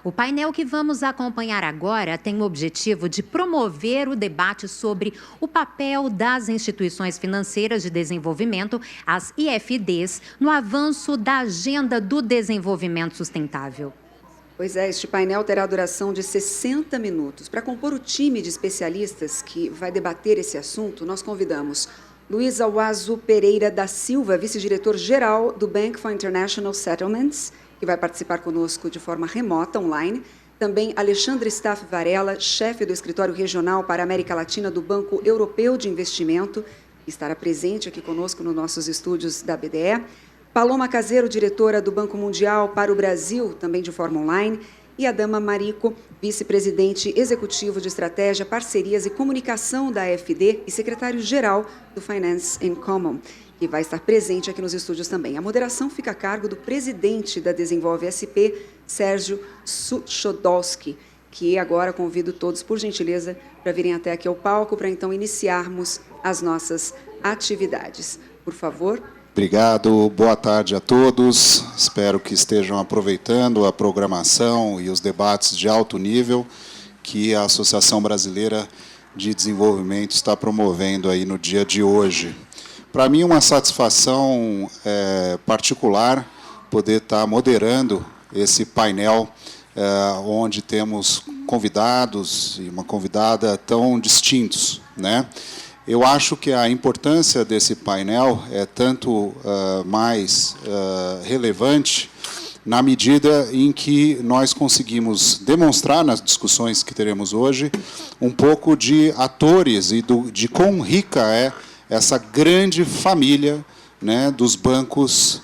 O painel que vamos acompanhar agora tem o objetivo de promover o debate sobre o papel das instituições financeiras de desenvolvimento, as IFDs, no avanço da Agenda do Desenvolvimento Sustentável. Pois é, este painel terá duração de 60 minutos. Para compor o time de especialistas que vai debater esse assunto, nós convidamos Luiz Auazu Pereira da Silva, vice-diretor-geral do Bank for International Settlements, que vai participar conosco de forma remota, online. Também Alexandre Staff Varela, chefe do Escritório Regional para a América Latina do Banco Europeu de Investimento, que estará presente aqui conosco nos nossos estúdios da BDE. Paloma Caseiro, diretora do Banco Mundial para o Brasil, também de forma online. E Adama Marico, vice-presidente executivo de Estratégia, Parcerias e Comunicação da AFD e secretário-geral do Finance in Common, que vai estar presente aqui nos estúdios também. A moderação fica a cargo do presidente da Desenvolve SP, Sérgio Suchodolski, que agora convido todos, por gentileza, para virem até aqui ao palco, para então iniciarmos as nossas atividades. Por favor. Obrigado, boa tarde a todos. Espero que estejam aproveitando a programação e os debates de alto nível que a Associação Brasileira de Desenvolvimento está promovendo aí no dia de hoje. Para mim, uma satisfação particular poder estar moderando esse painel onde temos convidados e uma convidada tão distintos, né? Eu acho que a importância desse painel é tanto mais relevante na medida em que nós conseguimos demonstrar nas discussões que teremos hoje um pouco de atores e de quão rica é essa grande família, né, dos bancos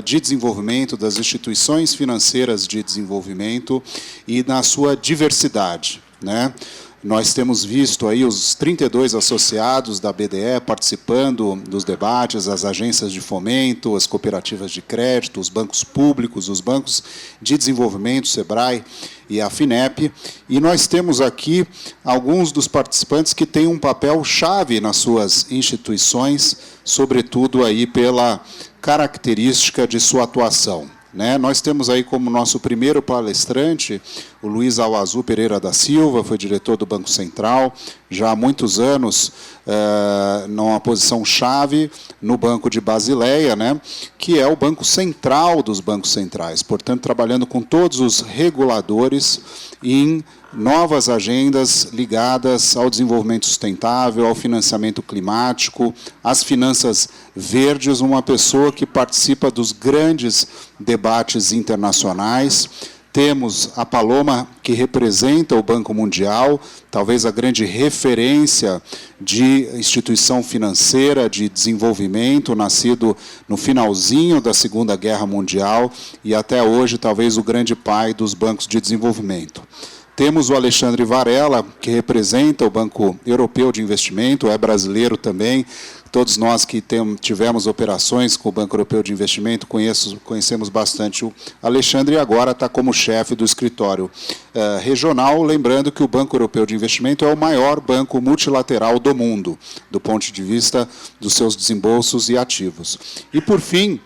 de desenvolvimento, das instituições financeiras de desenvolvimento e na sua diversidade, né? Nós temos visto aí os 32 associados da BDE participando dos debates, as agências de fomento, as cooperativas de crédito, os bancos públicos, os bancos de desenvolvimento, SEBRAE e a FINEP. E nós temos aqui alguns dos participantes que têm um papel chave nas suas instituições, sobretudo aí pela característica de sua atuação, né? Nós temos aí como nosso primeiro palestrante o Luiz Auazu Pereira da Silva, foi diretor do Banco Central, já há muitos anos numa posição chave no Banco de Basileia, né, que é o banco central dos bancos centrais, portanto, trabalhando com todos os reguladores em novas agendas ligadas ao desenvolvimento sustentável, ao financiamento climático, às finanças verdes, uma pessoa que participa dos grandes debates internacionais. Temos a Paloma, que representa o Banco Mundial, talvez a grande referência de instituição financeira de desenvolvimento, nascido no finalzinho da Segunda Guerra Mundial e até hoje talvez o grande pai dos bancos de desenvolvimento. Temos o Alexandre Varela, que representa o Banco Europeu de Investimento, é brasileiro também. Todos nós que tivemos operações com o Banco Europeu de Investimento conhecemos bastante o Alexandre e agora está como chefe do escritório regional, lembrando que o Banco Europeu de Investimento é o maior banco multilateral do mundo, do ponto de vista dos seus desembolsos e ativos. E, por fim,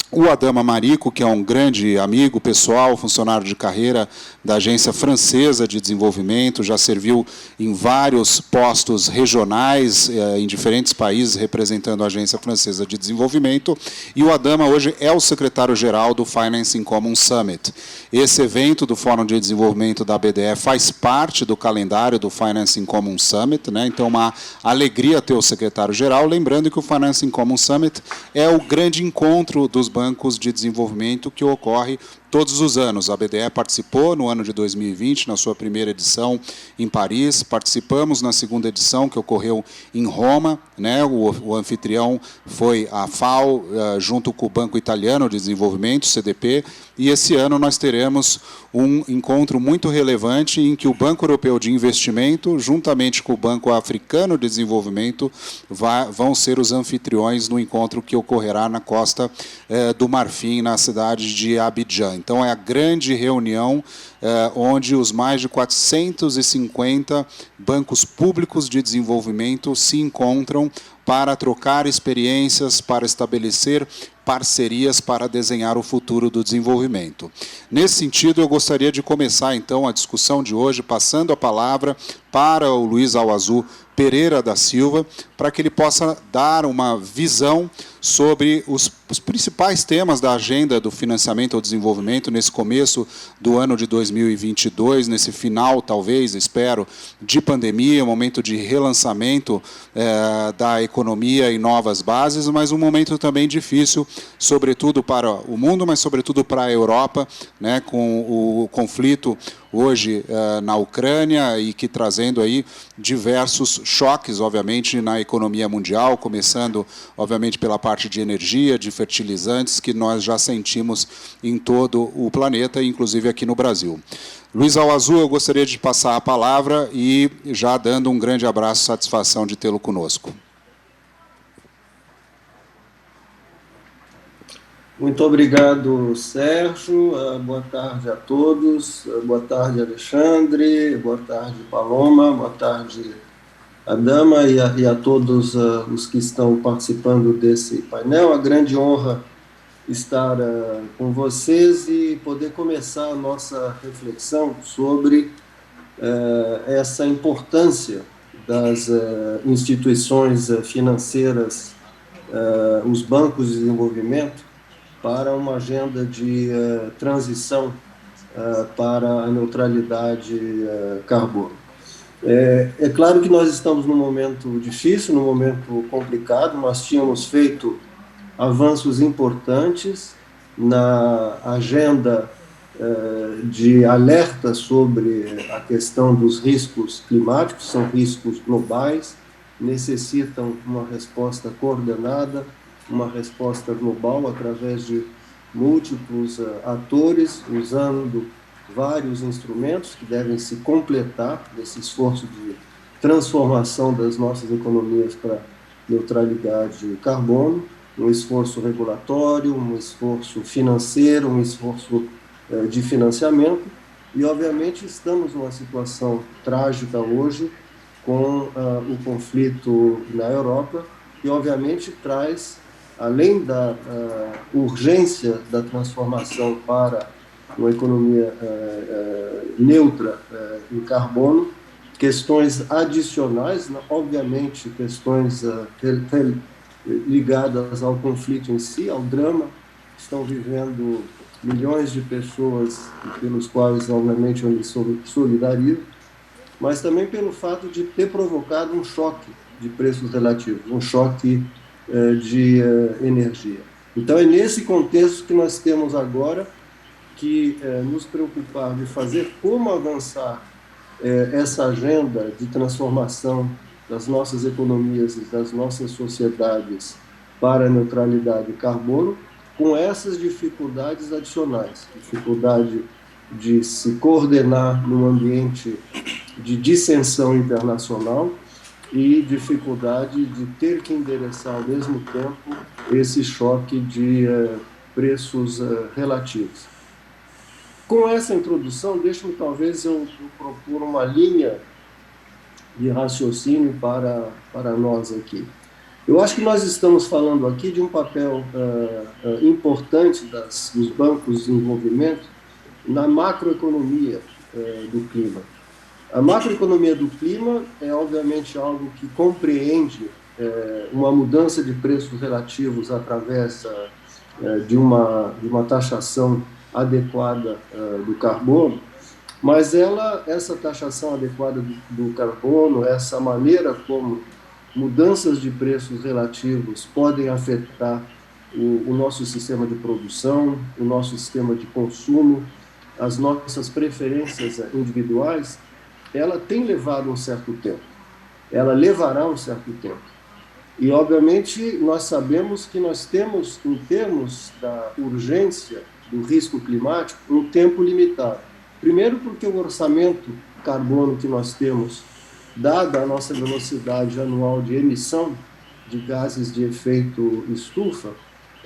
o Adama Marico, que é um grande amigo pessoal, funcionário de carreira da Agência Francesa de Desenvolvimento, já serviu em vários postos regionais em diferentes países, representando a Agência Francesa de Desenvolvimento, e o Adama hoje é o secretário-geral do Finance in Common Summit. Esse evento do Fórum de Desenvolvimento da BDE faz parte do calendário do Finance in Common Summit, né? Então, uma alegria ter o secretário-geral, lembrando que o Finance in Common Summit é o grande encontro dos bancos de desenvolvimento que ocorre todos os anos. A BDE participou no ano de 2020, na sua primeira edição em Paris, participamos na segunda edição, que ocorreu em Roma, né? O anfitrião foi a FAO, junto com o Banco Italiano de Desenvolvimento, CDP, e esse ano nós teremos um encontro muito relevante em que o Banco Europeu de Investimento, juntamente com o Banco Africano de Desenvolvimento, vão ser os anfitriões no encontro que ocorrerá na Costa do Marfim, na cidade de Abidjan. Então, é a grande reunião onde os mais de 450 bancos públicos de desenvolvimento se encontram para trocar experiências, para estabelecer parcerias para desenhar o futuro do desenvolvimento. Nesse sentido, eu gostaria de começar, então, a discussão de hoje, passando a palavra para o Luiz Auazzu Pereira da Silva, para que ele possa dar uma visão sobre os principais temas da agenda do financiamento ao desenvolvimento nesse começo do ano de 2022, nesse final, talvez, espero, de pandemia, momento de relançamento da economia em novas bases, mas um momento também difícil, sobretudo para o mundo, mas sobretudo para a Europa, né, com o conflito hoje na Ucrânia e que trazendo aí diversos choques, obviamente, na economia mundial, começando, obviamente, pela parte de energia, de fertilizantes, que nós já sentimos em todo o planeta, inclusive aqui no Brasil. Luiz Auazzu, eu gostaria de passar a palavra e já dando um grande abraço, satisfação de tê-lo conosco. Muito obrigado, Sérgio. Boa tarde a todos. Boa tarde, Alexandre. Boa tarde, Paloma. Boa tarde, Adama e a todos os que estão participando desse painel. A grande honra estar com vocês e poder começar a nossa reflexão sobre essa importância das instituições financeiras, os bancos de desenvolvimento, para uma agenda de transição para a neutralidade carbono. É claro que nós estamos num momento difícil, num momento complicado. Nós tínhamos feito avanços importantes na agenda de alerta sobre a questão dos riscos climáticos, são riscos globais, necessitam uma resposta coordenada, uma resposta global através de múltiplos atores, usando vários instrumentos que devem se completar nesse esforço de transformação das nossas economias para neutralidade carbono, um esforço regulatório, um esforço financeiro, um esforço de financiamento, e obviamente estamos numa situação trágica hoje com o conflito na Europa, que obviamente traz, além da urgência da transformação para uma economia neutra em carbono, questões adicionais, obviamente questões ligadas ao conflito em si, ao drama. Estão vivendo milhões de pessoas, pelos quais obviamente eu me solidarizo, mas também pelo fato de ter provocado um choque de preços relativos, um choque de energia. Então é nesse contexto que nós temos agora que nos preocupar de fazer como avançar essa agenda de transformação das nossas economias e das nossas sociedades para a neutralidade carbono, com essas dificuldades adicionais, dificuldade de se coordenar num ambiente de dissensão internacional e dificuldade de ter que endereçar ao mesmo tempo esse choque de preços relativos. Com essa introdução, deixe-me talvez eu propor uma linha de raciocínio para nós aqui. Eu acho que nós estamos falando aqui de um papel importante dos bancos de desenvolvimento na macroeconomia do clima. A macroeconomia do clima é, obviamente, algo que compreende uma mudança de preços relativos através de uma taxação adequada do carbono, mas essa taxação adequada do carbono, essa maneira como mudanças de preços relativos podem afetar o nosso sistema de produção, o nosso sistema de consumo, as nossas preferências individuais, ela tem levado um certo tempo. Ela levará um certo tempo. E, obviamente, nós sabemos que nós temos, em termos da urgência do risco climático, um tempo limitado. Primeiro porque o orçamento carbono que nós temos, dada a nossa velocidade anual de emissão de gases de efeito estufa,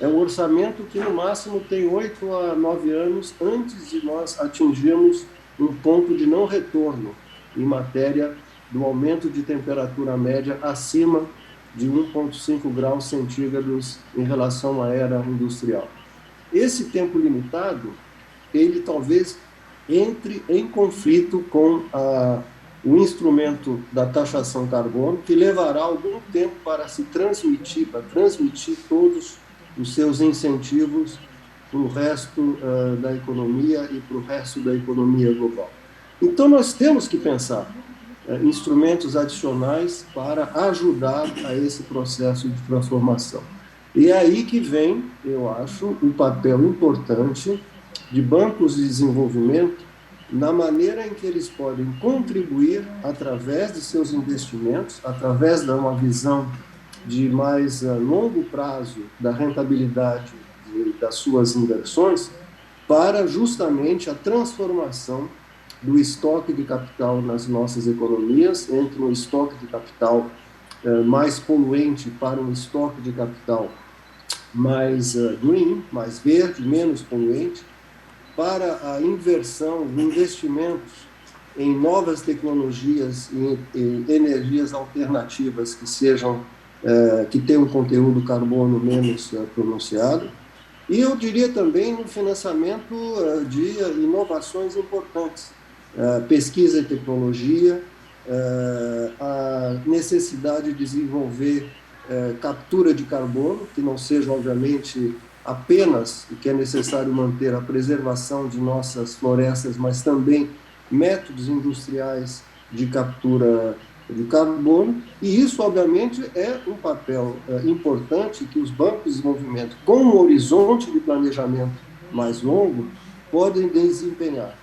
é um orçamento que, no máximo, tem 8 a 9 anos antes de nós atingirmos um ponto de não retorno em matéria do aumento de temperatura média acima de 1,5 graus centígrados em relação à era industrial. Esse tempo limitado, ele talvez entre em conflito com o instrumento da taxação carbono, que levará algum tempo para transmitir todos os seus incentivos para o resto da economia e para o resto da economia global. Então, nós temos que pensar instrumentos adicionais para ajudar a esse processo de transformação. E é aí que vem, eu acho, um papel importante de bancos de desenvolvimento na maneira em que eles podem contribuir através de seus investimentos, através de uma visão de mais longo prazo da rentabilidade das suas inversões, para justamente a transformação do estoque de capital nas nossas economias, entre um estoque de capital mais poluente para um estoque de capital mais green, mais verde, menos poluente, para a inversão de investimentos em novas tecnologias e energias alternativas que tenham um conteúdo carbono menos pronunciado. E eu diria também no financiamento de inovações importantes, pesquisa e tecnologia, a necessidade de desenvolver captura de carbono, que não seja, obviamente, apenas o que é necessário manter a preservação de nossas florestas, mas também métodos industriais de captura de carbono, e isso, obviamente, é um papel importante que os bancos de desenvolvimento, com um horizonte de planejamento mais longo, podem desempenhar.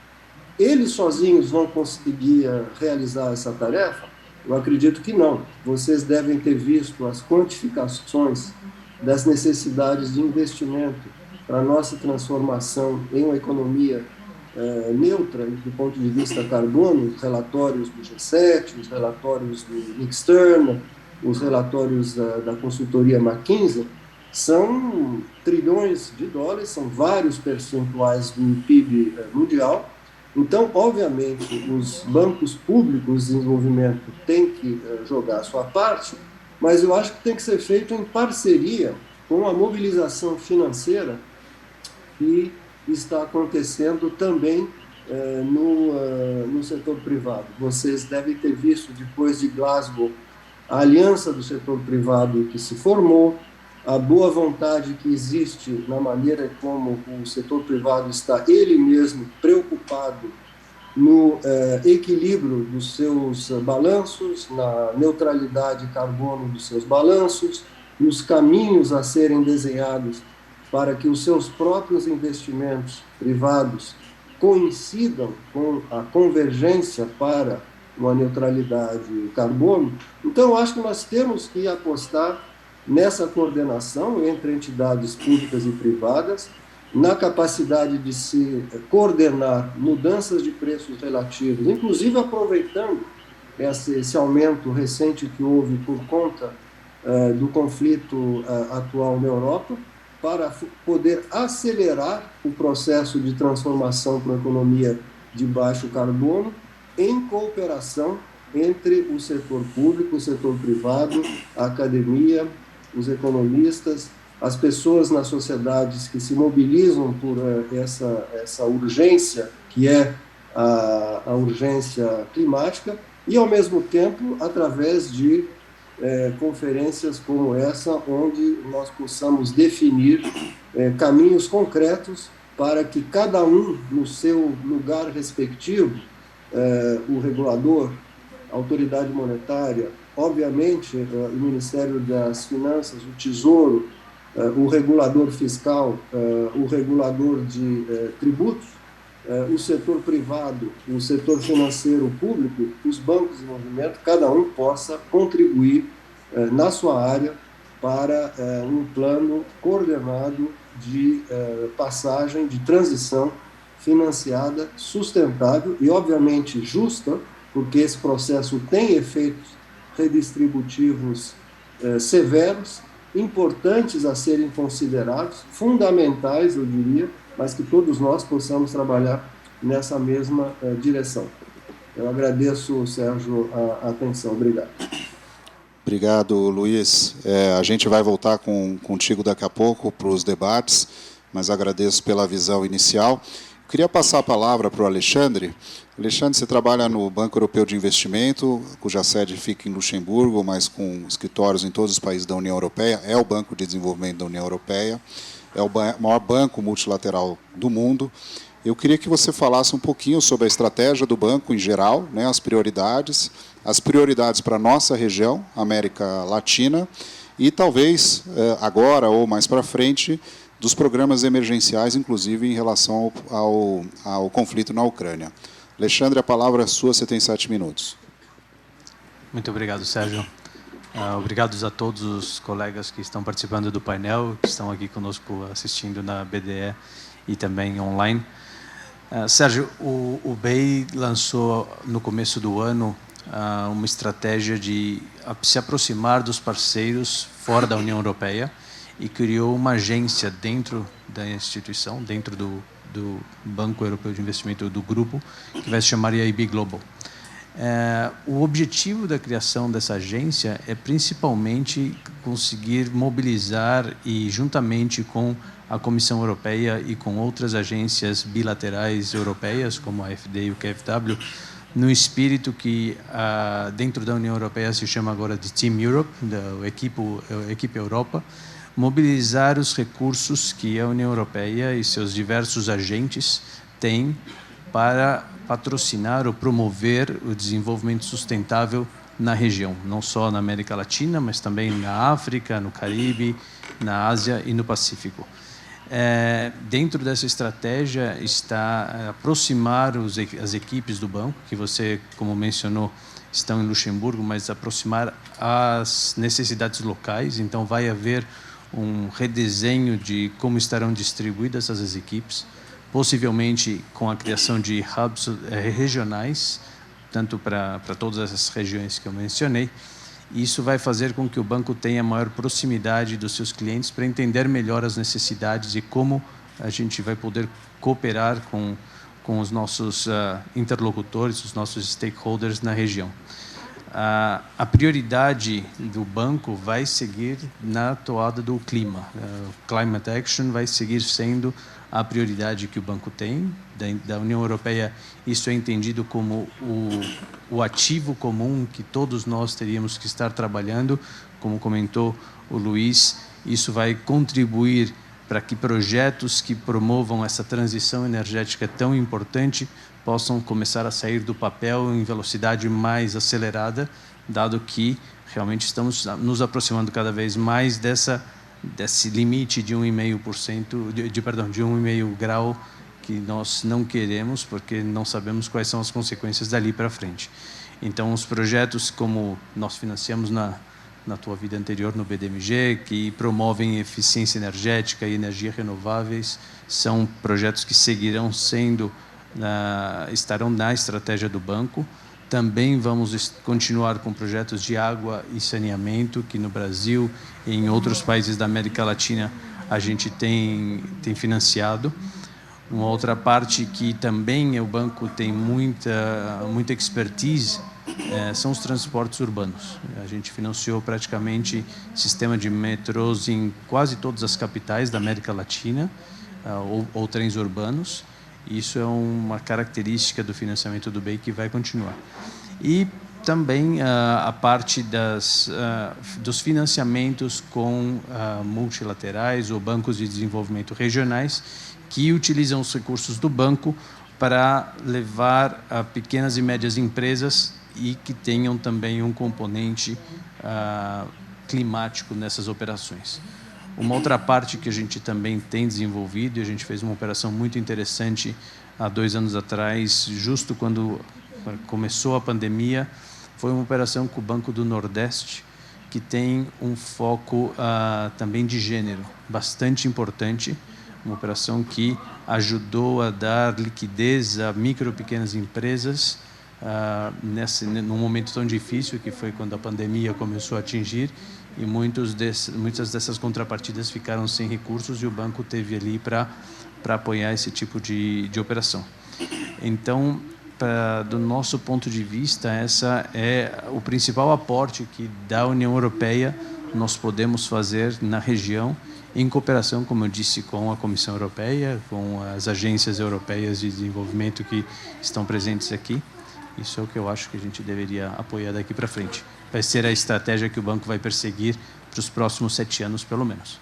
Eles sozinhos vão conseguir realizar essa tarefa? Eu acredito que não. Vocês devem ter visto as quantificações das necessidades de investimento para a nossa transformação em uma economia neutra do ponto de vista carbono, os relatórios do G7, os relatórios do Externa, os relatórios da consultoria McKinsey, são trilhões de dólares, são vários percentuais do PIB mundial. Então, obviamente, os bancos públicos de desenvolvimento têm que jogar a sua parte, mas eu acho que tem que ser feito em parceria com a mobilização financeira que está acontecendo também no setor privado. Vocês devem ter visto, depois de Glasgow, a aliança do setor privado que se formou, a boa vontade que existe na maneira como o setor privado está ele mesmo preocupado no equilíbrio dos seus balanços, na neutralidade de carbono dos seus balanços, nos caminhos a serem desenhados para que os seus próprios investimentos privados coincidam com a convergência para uma neutralidade de carbono. Então, eu acho que nós temos que apostar nessa coordenação entre entidades públicas e privadas, na capacidade de se coordenar mudanças de preços relativos, inclusive aproveitando esse aumento recente que houve por conta do conflito atual na Europa, para poder acelerar o processo de transformação para uma economia de baixo carbono, em cooperação entre o setor público, o setor privado, a academia, os economistas, as pessoas nas sociedades que se mobilizam por essa urgência, que é a urgência climática, e, ao mesmo tempo, através de conferências como essa, onde nós possamos definir caminhos concretos para que cada um, no seu lugar respectivo, o regulador, a autoridade monetária, obviamente, o Ministério das Finanças, o Tesouro, o regulador fiscal, o regulador de tributos, o setor privado, o setor financeiro público, os bancos de desenvolvimento, cada um possa contribuir na sua área para um plano coordenado de passagem, de transição financiada, sustentável e, obviamente, justa, porque esse processo tem efeitos redistributivos severos, importantes a serem considerados, fundamentais, eu diria, mas que todos nós possamos trabalhar nessa mesma direção. Eu agradeço, Sérgio, a atenção. Obrigado. Obrigado, Luiz. A gente vai voltar contigo daqui a pouco para os debates, mas agradeço pela visão inicial. Eu queria passar a palavra para o Alexandre. Alexandre, você trabalha no Banco Europeu de Investimento, cuja sede fica em Luxemburgo, mas com escritórios em todos os países da União Europeia. É o Banco de Desenvolvimento da União Europeia, é o maior banco multilateral do mundo. Eu queria que você falasse um pouquinho sobre a estratégia do banco em geral, né, as prioridades para a nossa região, América Latina, e talvez agora ou mais para frente, dos programas emergenciais, inclusive em relação ao conflito na Ucrânia. Alexandre, a palavra é sua, você tem 7 minutos. Muito obrigado, Sérgio. Obrigado a todos os colegas que estão participando do painel, que estão aqui conosco assistindo na BDE e também online. Sérgio, o BEI lançou no começo do ano uma estratégia de se aproximar dos parceiros fora da União Europeia e criou uma agência dentro da instituição, dentro do Banco Europeu de Investimento do grupo, que vai se chamar EIB Global. O objetivo da criação dessa agência é principalmente conseguir mobilizar e, juntamente com a Comissão Europeia e com outras agências bilaterais europeias, como a FD e o KfW, no espírito que dentro da União Europeia se chama agora de Team Europe, da Equipe Europa, mobilizar os recursos que a União Europeia e seus diversos agentes têm para patrocinar ou promover o desenvolvimento sustentável na região, não só na América Latina, mas também na África, no Caribe, na Ásia e no Pacífico. Dentro dessa estratégia está aproximar as equipes do banco, que você, como mencionou, estão em Luxemburgo, mas aproximar as necessidades locais. Então, vai haver um redesenho de como estarão distribuídas essas equipes, possivelmente com a criação de hubs regionais, tanto para todas essas regiões que eu mencionei. Isso vai fazer com que o banco tenha maior proximidade dos seus clientes para entender melhor as necessidades e como a gente vai poder cooperar com os nossos interlocutores, os nossos stakeholders na região. A prioridade do banco vai seguir na toada do clima. Climate Action vai seguir sendo a prioridade que o banco tem. Da União Europeia, isso é entendido como o ativo comum que todos nós teríamos que estar trabalhando. Como comentou o Luiz, isso vai contribuir para que projetos que promovam essa transição energética tão importante possam começar a sair do papel em velocidade mais acelerada, dado que realmente estamos nos aproximando cada vez mais desse limite de 1,5%, de 1,5 grau que nós não queremos, porque não sabemos quais são as consequências dali para frente. Então, os projetos como nós financiamos na tua vida anterior no BDMG, que promovem eficiência energética e energia renováveis, são projetos que seguirão estarão na estratégia do banco. Também vamos continuar com projetos de água e saneamento, que no Brasil e em outros países da América Latina a gente tem financiado. Uma outra parte que também o banco tem muita expertise são os transportes urbanos. A gente financiou praticamente sistema de metrôs em quase todas as capitais da América Latina, ou trens urbanos. Isso é uma característica do financiamento do BEI que vai continuar. E também a parte dos financiamentos com multilaterais ou bancos de desenvolvimento regionais que utilizam os recursos do banco para levar a pequenas e médias empresas e que tenham também um componente climático nessas operações. Uma outra parte que a gente também tem desenvolvido, e a gente fez uma operação muito interessante há 2 anos atrás, justo quando começou a pandemia, foi uma operação com o Banco do Nordeste, que tem um foco também de gênero, bastante importante, uma operação que ajudou a dar liquidez a micro e pequenas empresas, num momento tão difícil que foi quando a pandemia começou a atingir, e muitas dessas contrapartidas ficaram sem recursos e o banco teve ali para apoiar esse tipo de operação. Então, do nosso ponto de vista, essa é o principal aporte que da União Europeia nós podemos fazer na região, em cooperação, como eu disse, com a Comissão Europeia, com as agências europeias de desenvolvimento que estão presentes aqui. Isso é o que eu acho que a gente deveria apoiar daqui para frente. Vai ser a estratégia que o banco vai perseguir para os próximos 7 anos, pelo menos.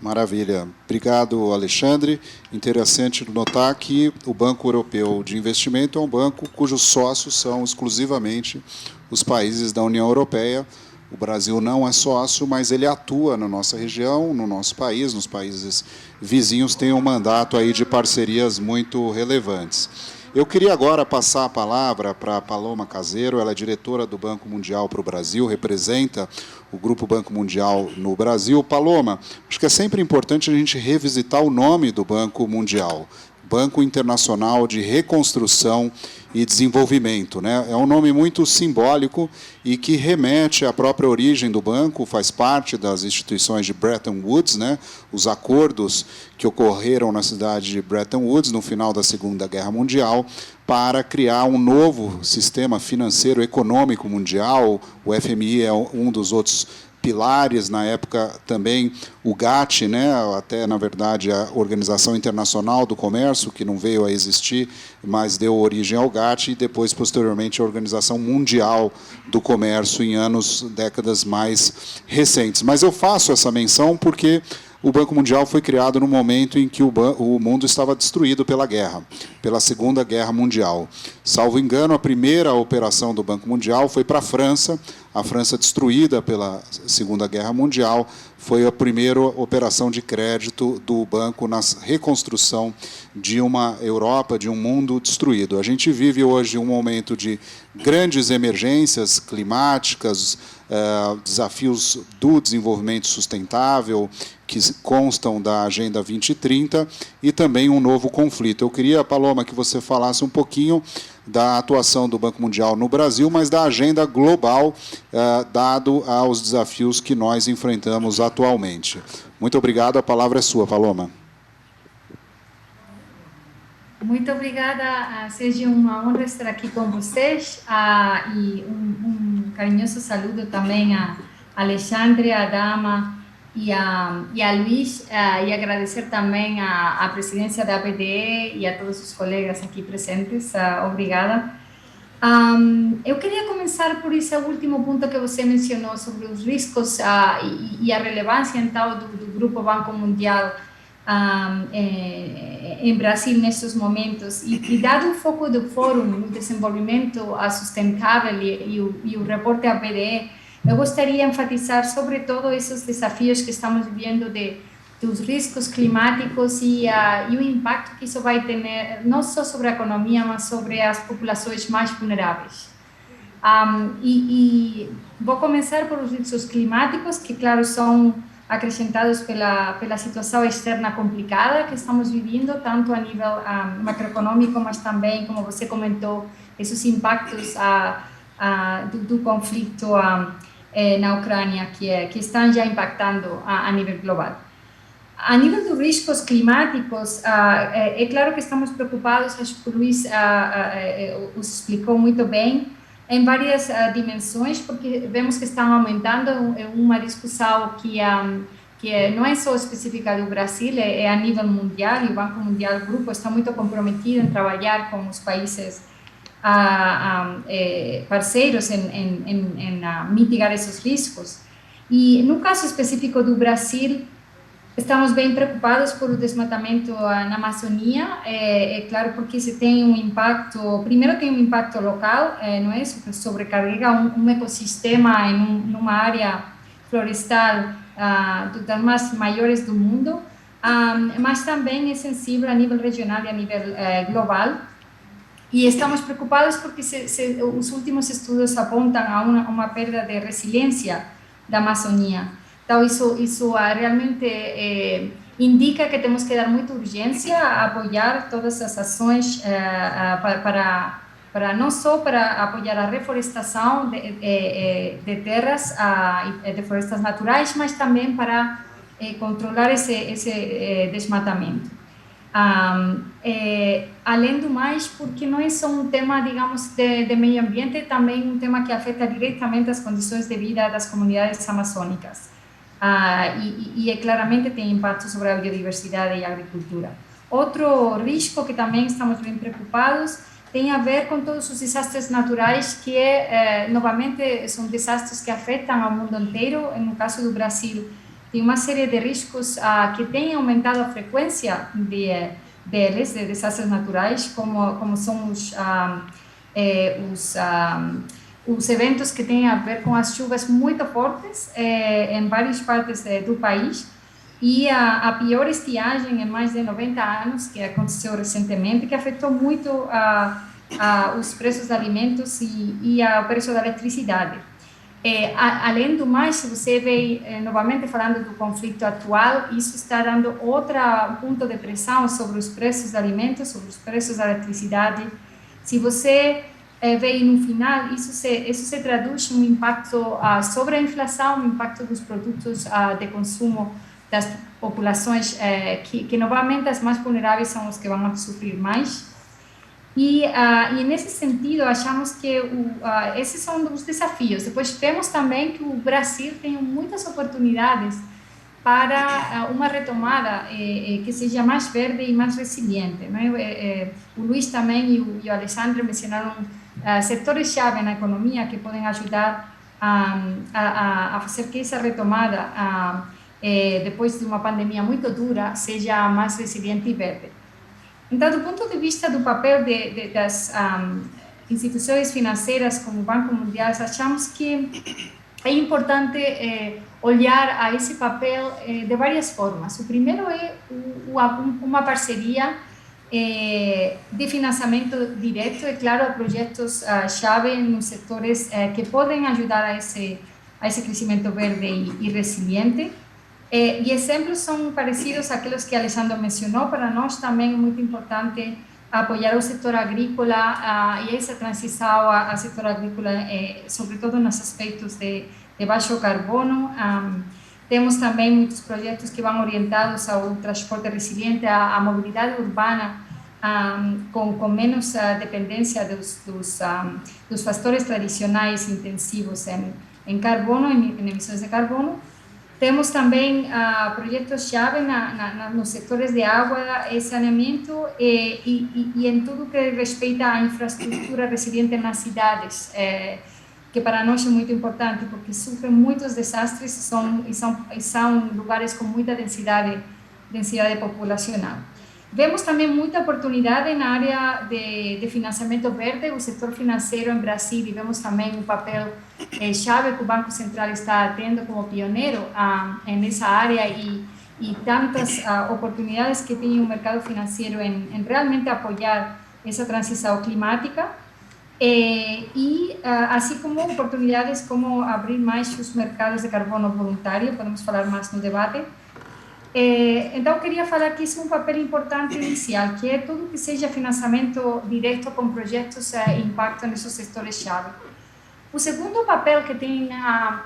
Maravilha. Obrigado, Alexandre. Interessante notar que o Banco Europeu de Investimento é um banco cujos sócios são exclusivamente os países da União Europeia. O Brasil não é sócio, mas ele atua na nossa região, no nosso país, nos países vizinhos, tem um mandato aí de parcerias muito relevantes. Eu queria agora passar a palavra para a Paloma Caseiro, ela é diretora do Banco Mundial para o Brasil, representa o Grupo Banco Mundial no Brasil. Paloma, acho que é sempre importante a gente revisitar o nome do Banco Mundial. Banco Internacional de Reconstrução e Desenvolvimento, né? É um nome muito simbólico e que remete à própria origem do banco, faz parte das instituições de Bretton Woods, né? Os acordos que ocorreram na cidade de Bretton Woods no final da Segunda Guerra Mundial para criar um novo sistema financeiro econômico mundial. O FMI é um dos outros pilares, na época também o GATT, né, até na verdade a Organização Internacional do Comércio, que não veio a existir, mas deu origem ao GATT, e depois, posteriormente, a Organização Mundial do Comércio em décadas mais recentes. Mas eu faço essa menção porque o Banco Mundial foi criado no momento em que o mundo estava destruído pela guerra, pela Segunda Guerra Mundial. Salvo engano, a primeira operação do Banco Mundial foi para a França destruída pela Segunda Guerra Mundial, foi a primeira operação de crédito do banco na reconstrução de uma Europa, de um mundo destruído. A gente vive hoje um momento de grandes emergências climáticas, desafios do desenvolvimento sustentável, que constam da Agenda 2030, e também um novo conflito. Eu queria, Paloma, que você falasse um pouquinho da atuação do Banco Mundial no Brasil, mas da agenda global, dado aos desafios que nós enfrentamos atualmente. Muito obrigado, a palavra é sua, Paloma. Muito obrigada, Sérgio, uma honra estar aqui com vocês, e um carinhoso saludo também a Alexandre, a Dama e a Luiz, e agradecer também a presidência da BDE e a todos os colegas aqui presentes. Obrigada. Eu queria começar por esse último ponto que você mencionou sobre os riscos e a relevância, então, do Grupo Banco Mundial em Brasil nestes momentos, e dado o foco do Fórum no Desenvolvimento Sustentável e o reporte da BDE, eu gostaria de enfatizar sobre todos esses desafios que estamos vivendo dos riscos climáticos e o impacto que isso vai ter não só sobre a economia, mas sobre as populações mais vulneráveis. E vou começar por os riscos climáticos, que, claro, são acrescentados pela situação externa complicada que estamos vivendo, tanto a nível macroeconômico, mas também, como você comentou, esses impactos do conflito na Ucrânia, que estão já impactando a nível global. A nível dos riscos climáticos, é claro que estamos preocupados, acho que o Luiz os explicou muito bem, em várias dimensões, porque vemos que estão aumentando uma discussão que não é só específica do Brasil, é a nível mundial, e o Banco Mundial, o grupo, está muito comprometido em trabalhar com os países parceiros em mitigar esses riscos. E no caso específico do Brasil, estamos bem preocupados por o desmatamento na Amazônia, claro, porque se tem um impacto, primeiro tem um impacto local, não é? Sobrecarrega um ecossistema numa área florestal das mais maiores do mundo, mas também é sensível a nível regional e a nível global. E estamos preocupados porque os últimos estudos apontam a uma perda de resiliência da Amazônia. Então, isso realmente indica que temos que dar muita urgência a apoiar todas as ações para não só para apoiar a reflorestação de terras de florestas naturais, mas também para controlar esse desmatamento. Além do mais, porque não é só um tema, digamos, de meio ambiente, também um tema que afeta diretamente as condições de vida das comunidades amazônicas. E claramente tem impacto sobre a biodiversidade e a agricultura. Outro risco que também estamos bem preocupados tem a ver com todos os desastres naturais que, novamente, são desastres que afetam ao mundo inteiro. No caso do Brasil, tem uma série de riscos que têm aumentado a frequência deles, de desastres naturais, como são os eventos que têm a ver com as chuvas muito fortes em várias partes do país, e a pior estiagem em mais de 90 anos, que aconteceu recentemente, que afetou muito os preços de alimentos e o preço da eletricidade. Além do mais, se você vê, novamente falando do conflito atual, isso está dando outro ponto de pressão sobre os preços de alimentos, sobre os preços da eletricidade. Se você vê no final, isso se traduz em um impacto sobre a inflação, um impacto dos produtos de consumo das populações, que novamente as mais vulneráveis são os que vão sofrer mais. E nesse sentido, achamos que esses são os desafios. Depois vemos também que o Brasil tem muitas oportunidades para uma retomada que seja mais verde e mais resiliente, não é? O Luiz também e o Alexandre mencionaram setores-chave na economia que podem ajudar a fazer que essa retomada, depois de uma pandemia muito dura, seja mais resiliente e verde. Então, do ponto de vista do papel das instituições financeiras como o Banco Mundial, achamos que é importante olhar a esse papel de várias formas. O primeiro é uma parceria de financiamento direto, claro, a projetos-chave nos setores que podem ajudar a esse crescimento verde e resiliente. E exemplos são parecidos àqueles que Alessandro mencionou. Para nós também é muito importante apoiar o setor agrícola e essa transição ao setor agrícola, sobretudo nos aspectos de baixo carbono. Temos também muitos projetos que vão orientados ao transporte resiliente, à mobilidade urbana, com menos dependência dos fatores tradicionais intensivos em carbono, em emissões de carbono. Temos também projetos-chave nos setores de água e saneamento e em tudo que respeita à infraestrutura resiliente nas cidades, que para nós é muito importante porque sofrem muitos desastres e são lugares com muita densidade populacional. Vemos também muita oportunidade na área de financiamento verde. O setor financeiro em Brasil, e vemos também um papel chave que o Banco Central está tendo como pioneiro nessa área e tantas oportunidades que tem o mercado financeiro em realmente apoiar essa transição climática. Assim como oportunidades como abrir mais os mercados de carbono voluntário, podemos falar mais no debate. Então, queria falar que isso é um papel importante inicial, que é tudo que seja financiamento direto com projetos de impacto nesses setores-chave. O segundo papel que tem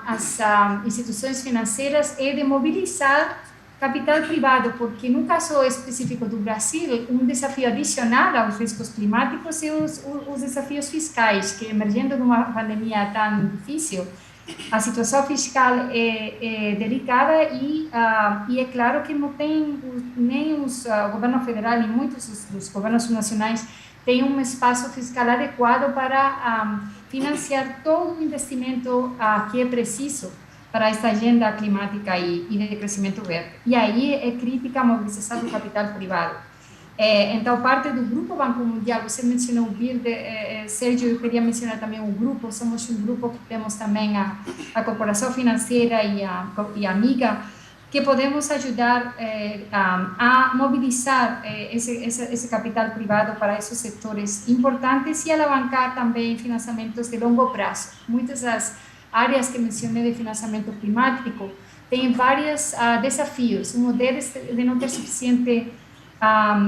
as instituições financeiras é de mobilizar capital privado, porque no caso específico do Brasil, um desafio adicional aos riscos climáticos é os desafios fiscais, que emergindo de uma pandemia tão difícil, a situação fiscal é delicada e é claro que não tem nem o governo federal e muitos dos governos nacionais têm um espaço fiscal adequado para financiar todo o investimento que é preciso para esta agenda climática e de crescimento verde. E aí é crítica a mobilização do capital privado. Então, parte do Grupo Banco Mundial, você mencionou o BIRD, Sérgio, eu queria mencionar também o grupo, somos um grupo que temos também a Corporação Financeira e a Amiga, que podemos ajudar a mobilizar esse capital privado para esses setores importantes e alavancar também financiamentos de longo prazo. Muitas das áreas que mencionei de financiamento climático têm vários desafios. Um deles é de não ter suficiente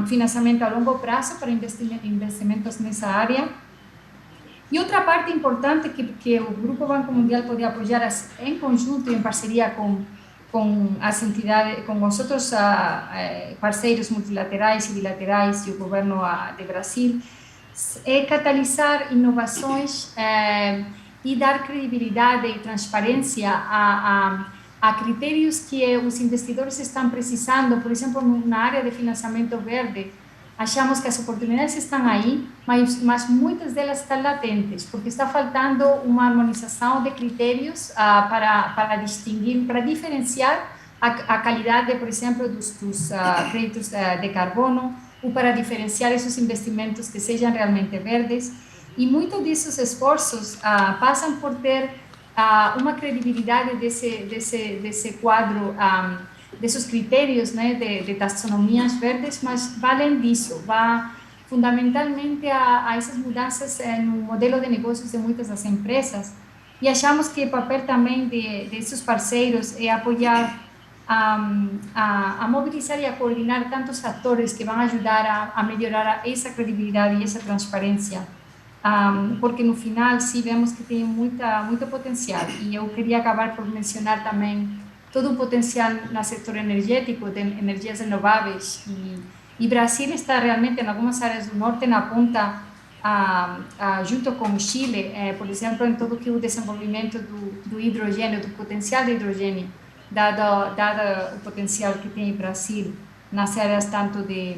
financiamento a longo prazo para investimentos nessa área. E outra parte importante que o Grupo Banco Mundial pode apoiar em conjunto e em parceria com as entidades, com os outros parceiros multilaterais e bilaterais e o governo de Brasil, é catalisar inovações e dar credibilidade e transparência a critérios que os investidores estão precisando. Por exemplo, na área de financiamento verde, achamos que as oportunidades estão aí, mas muitas delas estão latentes, porque está faltando uma harmonização de critérios para distinguir, para diferenciar a qualidade, por exemplo, dos créditos de carbono, ou para diferenciar esses investimentos que sejam realmente verdes. E muitos desses esforços passam por ter uma credibilidade desse quadro, desses critérios, né, de taxonomias verdes, mas além disso, vai fundamentalmente a essas mudanças no modelo de negócios de muitas das empresas. E achamos que o papel também desses parceiros é apoiar a mobilizar e a coordinar tantos atores que vão ajudar a melhorar essa credibilidade e essa transparência, porque no final sim vemos que tem muito potencial. E eu queria acabar por mencionar também todo o potencial no setor energético, de energias renováveis, e Brasil está realmente em algumas áreas do norte na ponta, junto com o Chile, por exemplo, em todo o desenvolvimento do hidrogênio, do potencial de hidrogênio, dado o potencial que tem o Brasil nas áreas tanto de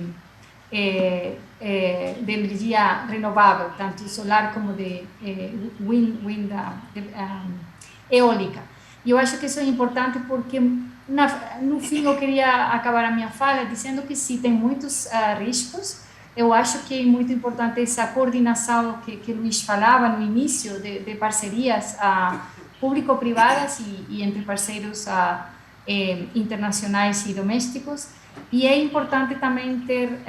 energia renovável, tanto solar como de eólica. E eu acho que isso é importante porque, no fim, eu queria acabar a minha fala dizendo que sim, tem muitos riscos. Eu acho que é muito importante essa coordenação que o Luiz falava no início, de parcerias público-privadas e entre parceiros internacionais e domésticos. E é importante também ter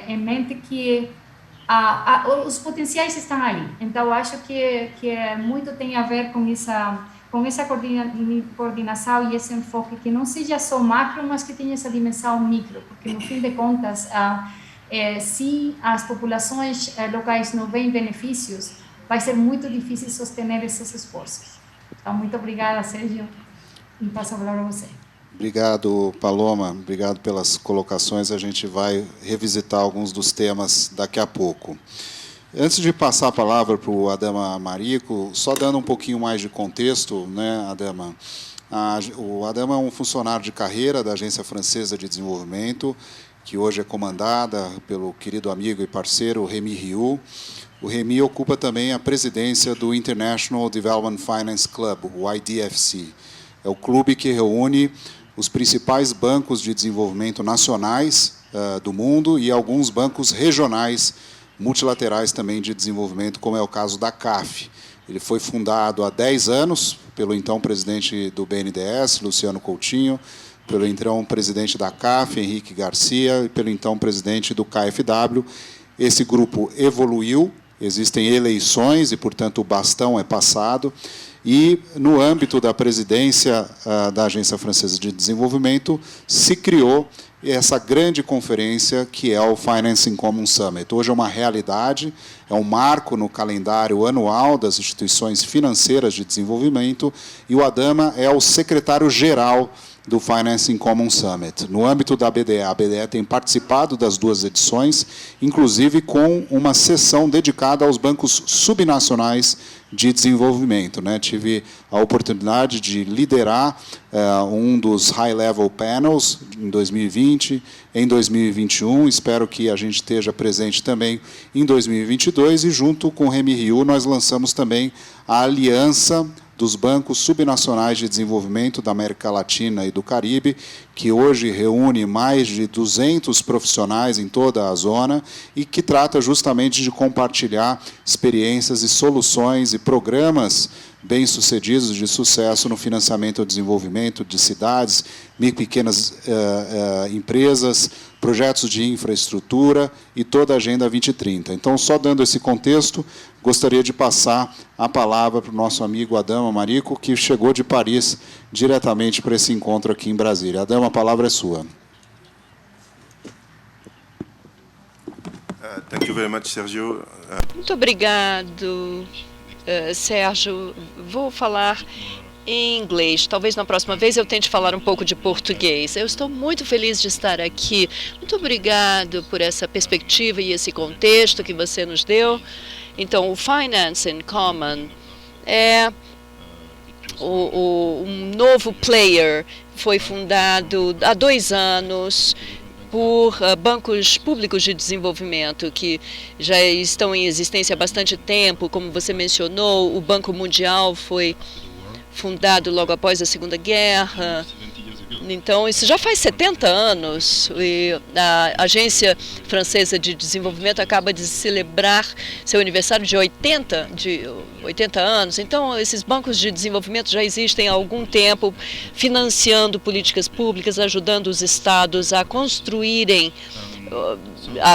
em mente que os potenciais estão ali. Então, eu acho que muito tem a ver com essa coordenação e esse enfoque que não seja só macro, mas que tenha essa dimensão micro, porque no fim de contas, se as populações locais não veem benefícios, vai ser muito difícil sostener esses esforços. Então, muito obrigada, Sérgio, e passo a palavra a você. Obrigado, Paloma. Obrigado pelas colocações. A gente vai revisitar alguns dos temas daqui a pouco. Antes de passar a palavra para o Adama Marico, só dando um pouquinho mais de contexto, né, Adama? O Adama é um funcionário de carreira da Agência Francesa de Desenvolvimento, que hoje é comandada pelo querido amigo e parceiro Rémi Rioux. O Rémi ocupa também a presidência do International Development Finance Club, o IDFC. É o clube que reúne os principais bancos de desenvolvimento nacionais do mundo e alguns bancos regionais multilaterais também de desenvolvimento, como é o caso da CAF. Ele foi fundado há 10 anos pelo então presidente do BNDES, Luciano Coutinho, pelo então presidente da CAF, Henrique Garcia, e pelo então presidente do KfW. Esse grupo evoluiu, existem eleições e, portanto, o bastão é passado. E, no âmbito da presidência da Agência Francesa de Desenvolvimento, se criou essa grande conferência que é o Financing Common Summit. Hoje é uma realidade, é um marco no calendário anual das instituições financeiras de desenvolvimento, e o Adama é o secretário-geral do Financing Common Summit. No âmbito da BDE, a BDE tem participado das 2 edições, inclusive com uma sessão dedicada aos bancos subnacionais de desenvolvimento, né? Tive a oportunidade de liderar um dos high-level panels em 2020, em 2021, espero que a gente esteja presente também em 2022, e junto com o Rémi Rioux nós lançamos também a Aliança dos Bancos Subnacionais de Desenvolvimento da América Latina e do Caribe, que hoje reúne mais de 200 profissionais em toda a zona e que trata justamente de compartilhar experiências e soluções e programas bem-sucedidos de sucesso no financiamento ao desenvolvimento de cidades, micro e pequenas empresas, projetos de infraestrutura e toda a Agenda 2030. Então, só dando esse contexto, gostaria de passar a palavra para o nosso amigo Adama Marico, que chegou de Paris diretamente para esse encontro aqui em Brasília. Adama, a palavra é sua. Thank you very much, Sergio. Muito obrigado, Sérgio, vou falar em inglês. Talvez na próxima vez eu tente falar um pouco de português. Eu estou muito feliz de estar aqui. Muito obrigado por essa perspectiva e esse contexto que você nos deu. Então, o Finance in Common é um novo player. Foi fundado há 2 anos por bancos públicos de desenvolvimento que já estão em existência há bastante tempo. Como você mencionou, o Banco Mundial foi fundado logo após a Segunda Guerra. Então, isso já faz 70 anos e a Agência Francesa de Desenvolvimento acaba de celebrar seu aniversário de 80 anos. Então, esses bancos de desenvolvimento já existem há algum tempo, financiando políticas públicas, ajudando os estados a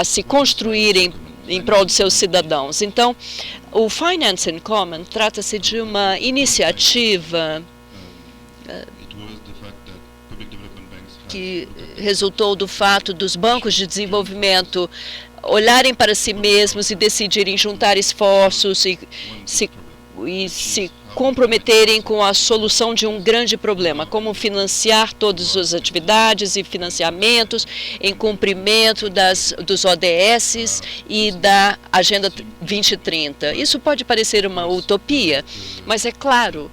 se construírem em prol de seus cidadãos. Então, o Finance in Common trata-se de uma iniciativa que resultou do fato dos bancos de desenvolvimento olharem para si mesmos e decidirem juntar esforços e se comprometerem com a solução de um grande problema, como financiar todas as atividades e financiamentos em cumprimento dos ODS e da Agenda 2030. Isso pode parecer uma utopia, mas é claro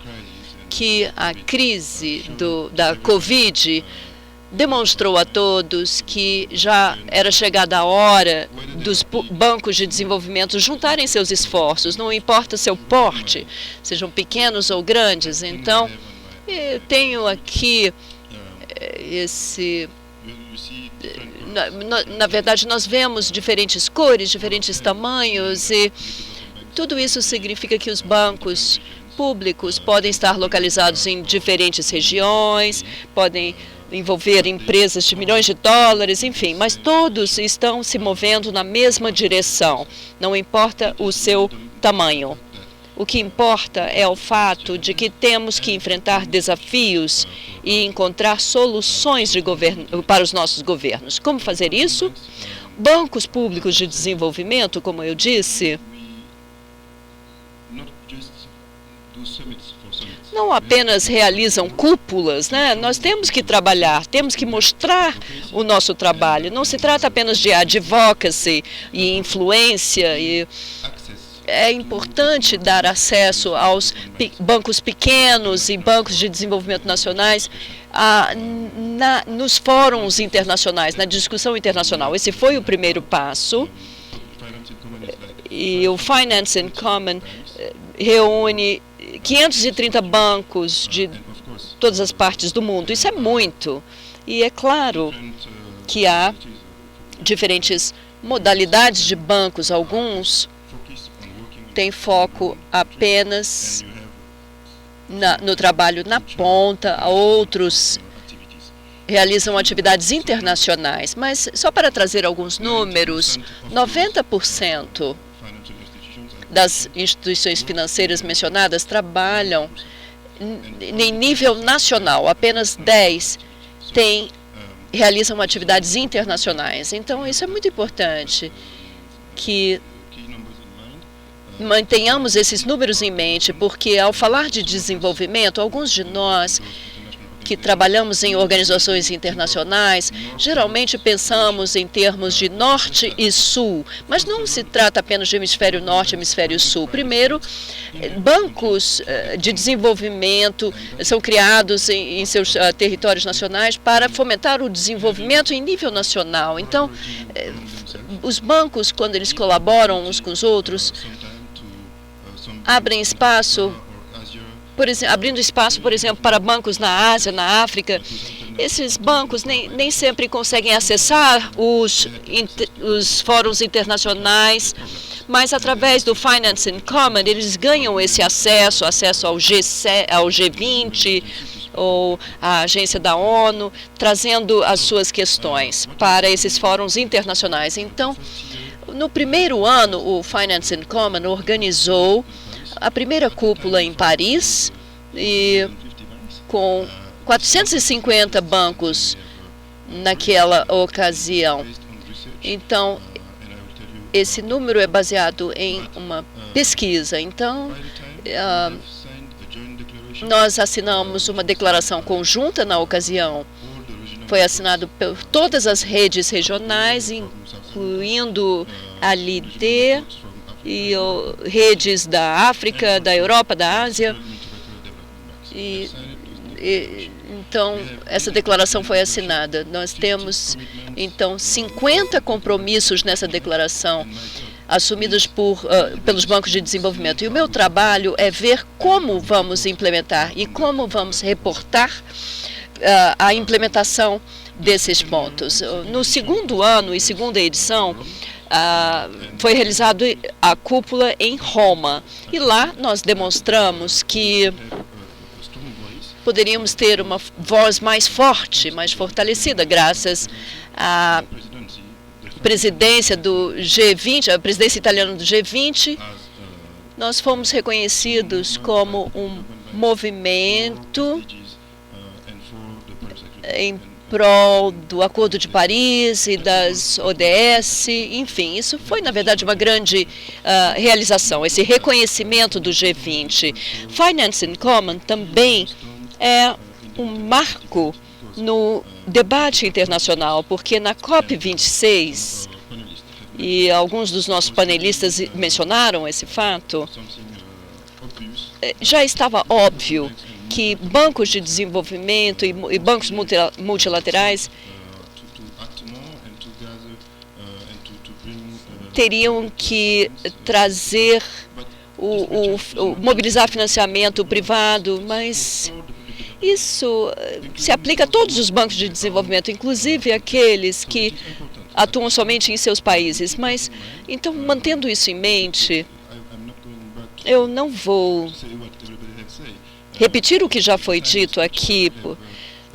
que a crise da Covid demonstrou a todos que já era chegada a hora dos bancos de desenvolvimento juntarem seus esforços, não importa seu porte, sejam pequenos ou grandes. Então, eu tenho aqui na verdade, nós vemos diferentes cores, diferentes tamanhos, e tudo isso significa que os bancos públicos podem estar localizados em diferentes regiões, podem envolver empresas de milhões de dólares, enfim, mas todos estão se movendo na mesma direção, não importa o seu tamanho. O que importa é o fato de que temos que enfrentar desafios e encontrar soluções para os nossos governos. Como fazer isso? Bancos públicos de desenvolvimento, como eu disse, não apenas realizam cúpulas, né? Nós temos que trabalhar, temos que mostrar o nosso trabalho. Não se trata apenas de advocacy e influência. É importante dar acesso aos bancos pequenos e bancos de desenvolvimento nacionais nos fóruns internacionais, na discussão internacional. Esse foi o primeiro passo. E o Finance in Common reúne 530 bancos de todas as partes do mundo. Isso é muito. E é claro que há diferentes modalidades de bancos. Alguns têm foco apenas no trabalho na ponta, outros realizam atividades internacionais. Mas só para trazer alguns números, 90% das instituições financeiras mencionadas trabalham em nível nacional, apenas 10 realizam atividades internacionais. Então, isso é muito importante que mantenhamos esses números em mente, porque ao falar de desenvolvimento, alguns de nós que trabalhamos em organizações internacionais, geralmente pensamos em termos de norte e sul, mas não se trata apenas de hemisfério norte e hemisfério sul. Primeiro, bancos de desenvolvimento são criados em seus territórios nacionais para fomentar o desenvolvimento em nível nacional. Então, os bancos, quando eles colaboram uns com os outros, abrem espaço, abrindo espaço, por exemplo, para bancos na Ásia, na África. Esses bancos nem sempre conseguem acessar os fóruns internacionais, mas através do Finance in Common, eles ganham esse acesso ao G20 ou à agência da ONU, trazendo as suas questões para esses fóruns internacionais. Então, no primeiro ano, o Finance in Common organizou a primeira cúpula em Paris, e com 450 bancos naquela ocasião. Então, esse número é baseado em uma pesquisa. Então, nós assinamos uma declaração conjunta na ocasião. Foi assinado por todas as redes regionais, incluindo a LIDE e redes da África, da Europa, da Ásia. Então, essa declaração foi assinada. Nós temos, então, 50 compromissos nessa declaração, assumidos pelos bancos de desenvolvimento. E o meu trabalho é ver como vamos implementar e como vamos reportar a implementação desses pontos. No segundo ano e segunda edição, foi realizado a cúpula em Roma. E lá nós demonstramos que poderíamos ter uma voz mais forte, mais fortalecida, graças à presidência do G20, a presidência italiana do G20. Nós fomos reconhecidos como um movimento em prol do Acordo de Paris e das ODS, enfim, isso foi, na verdade, uma grande realização, esse reconhecimento do G20. Finance in Common também é um marco no debate internacional, porque na COP26, e alguns dos nossos panelistas mencionaram esse fato, já estava óbvio que bancos de desenvolvimento e bancos multilaterais teriam que trazer, mobilizar financiamento privado, mas isso se aplica a todos os bancos de desenvolvimento, inclusive aqueles que atuam somente em seus países. Mas, então, mantendo isso em mente, eu não vou repetir o que já foi dito aqui.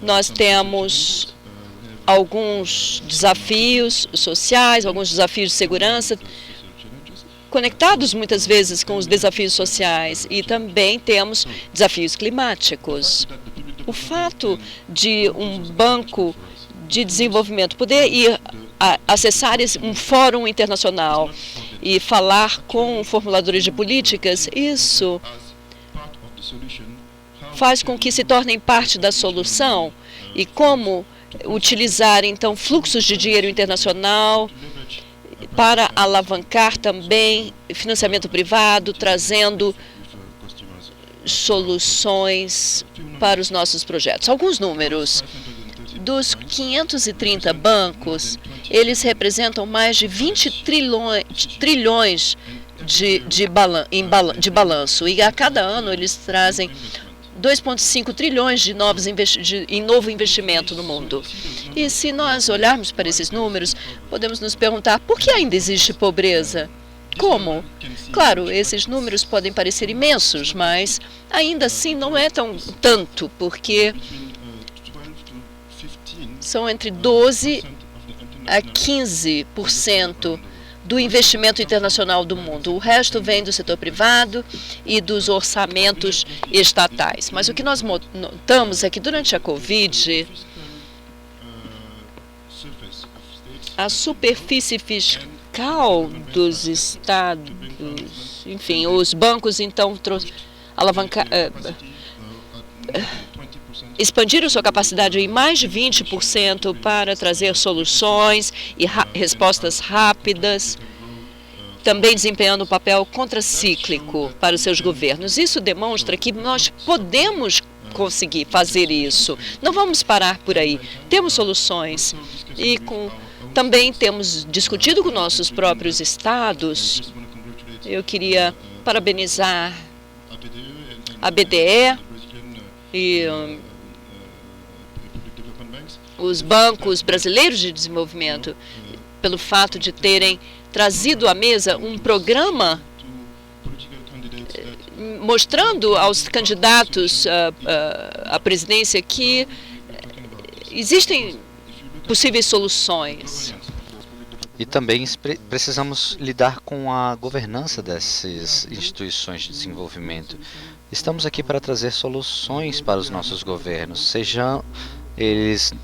Nós temos alguns desafios sociais, alguns desafios de segurança, conectados muitas vezes com os desafios sociais, e também temos desafios climáticos. O fato de um banco de desenvolvimento poder ir acessar um fórum internacional e falar com formuladores de políticas, isso faz com que se tornem parte da solução. E como utilizar, então, fluxos de dinheiro internacional para alavancar também financiamento privado, trazendo soluções para os nossos projetos. Alguns números. Dos 530 bancos, eles representam mais de 20 trilhões de balanço. E a cada ano eles trazem 2,5 trilhões de novo investimento no mundo. E se nós olharmos para esses números, podemos nos perguntar por que ainda existe pobreza? Como? Claro, esses números podem parecer imensos, mas ainda assim não é tanto, porque são entre 12% a 15% do investimento internacional do mundo. O resto vem do setor privado e dos orçamentos estatais. Mas o que nós notamos é que durante a Covid, a superfície fiscal dos estados, enfim, os bancos então expandiram sua capacidade em mais de 20% para trazer soluções e respostas rápidas, também desempenhando um papel contracíclico para os seus governos. Isso demonstra que nós podemos conseguir fazer isso. Não vamos parar por aí. Temos soluções e também temos discutido com nossos próprios estados. Eu queria parabenizar a BDE e os bancos brasileiros de desenvolvimento pelo fato de terem trazido à mesa um programa mostrando aos candidatos à presidência que existem possíveis soluções. E também precisamos lidar com a governança dessas instituições de desenvolvimento. Estamos aqui para trazer soluções para os nossos governos, sejam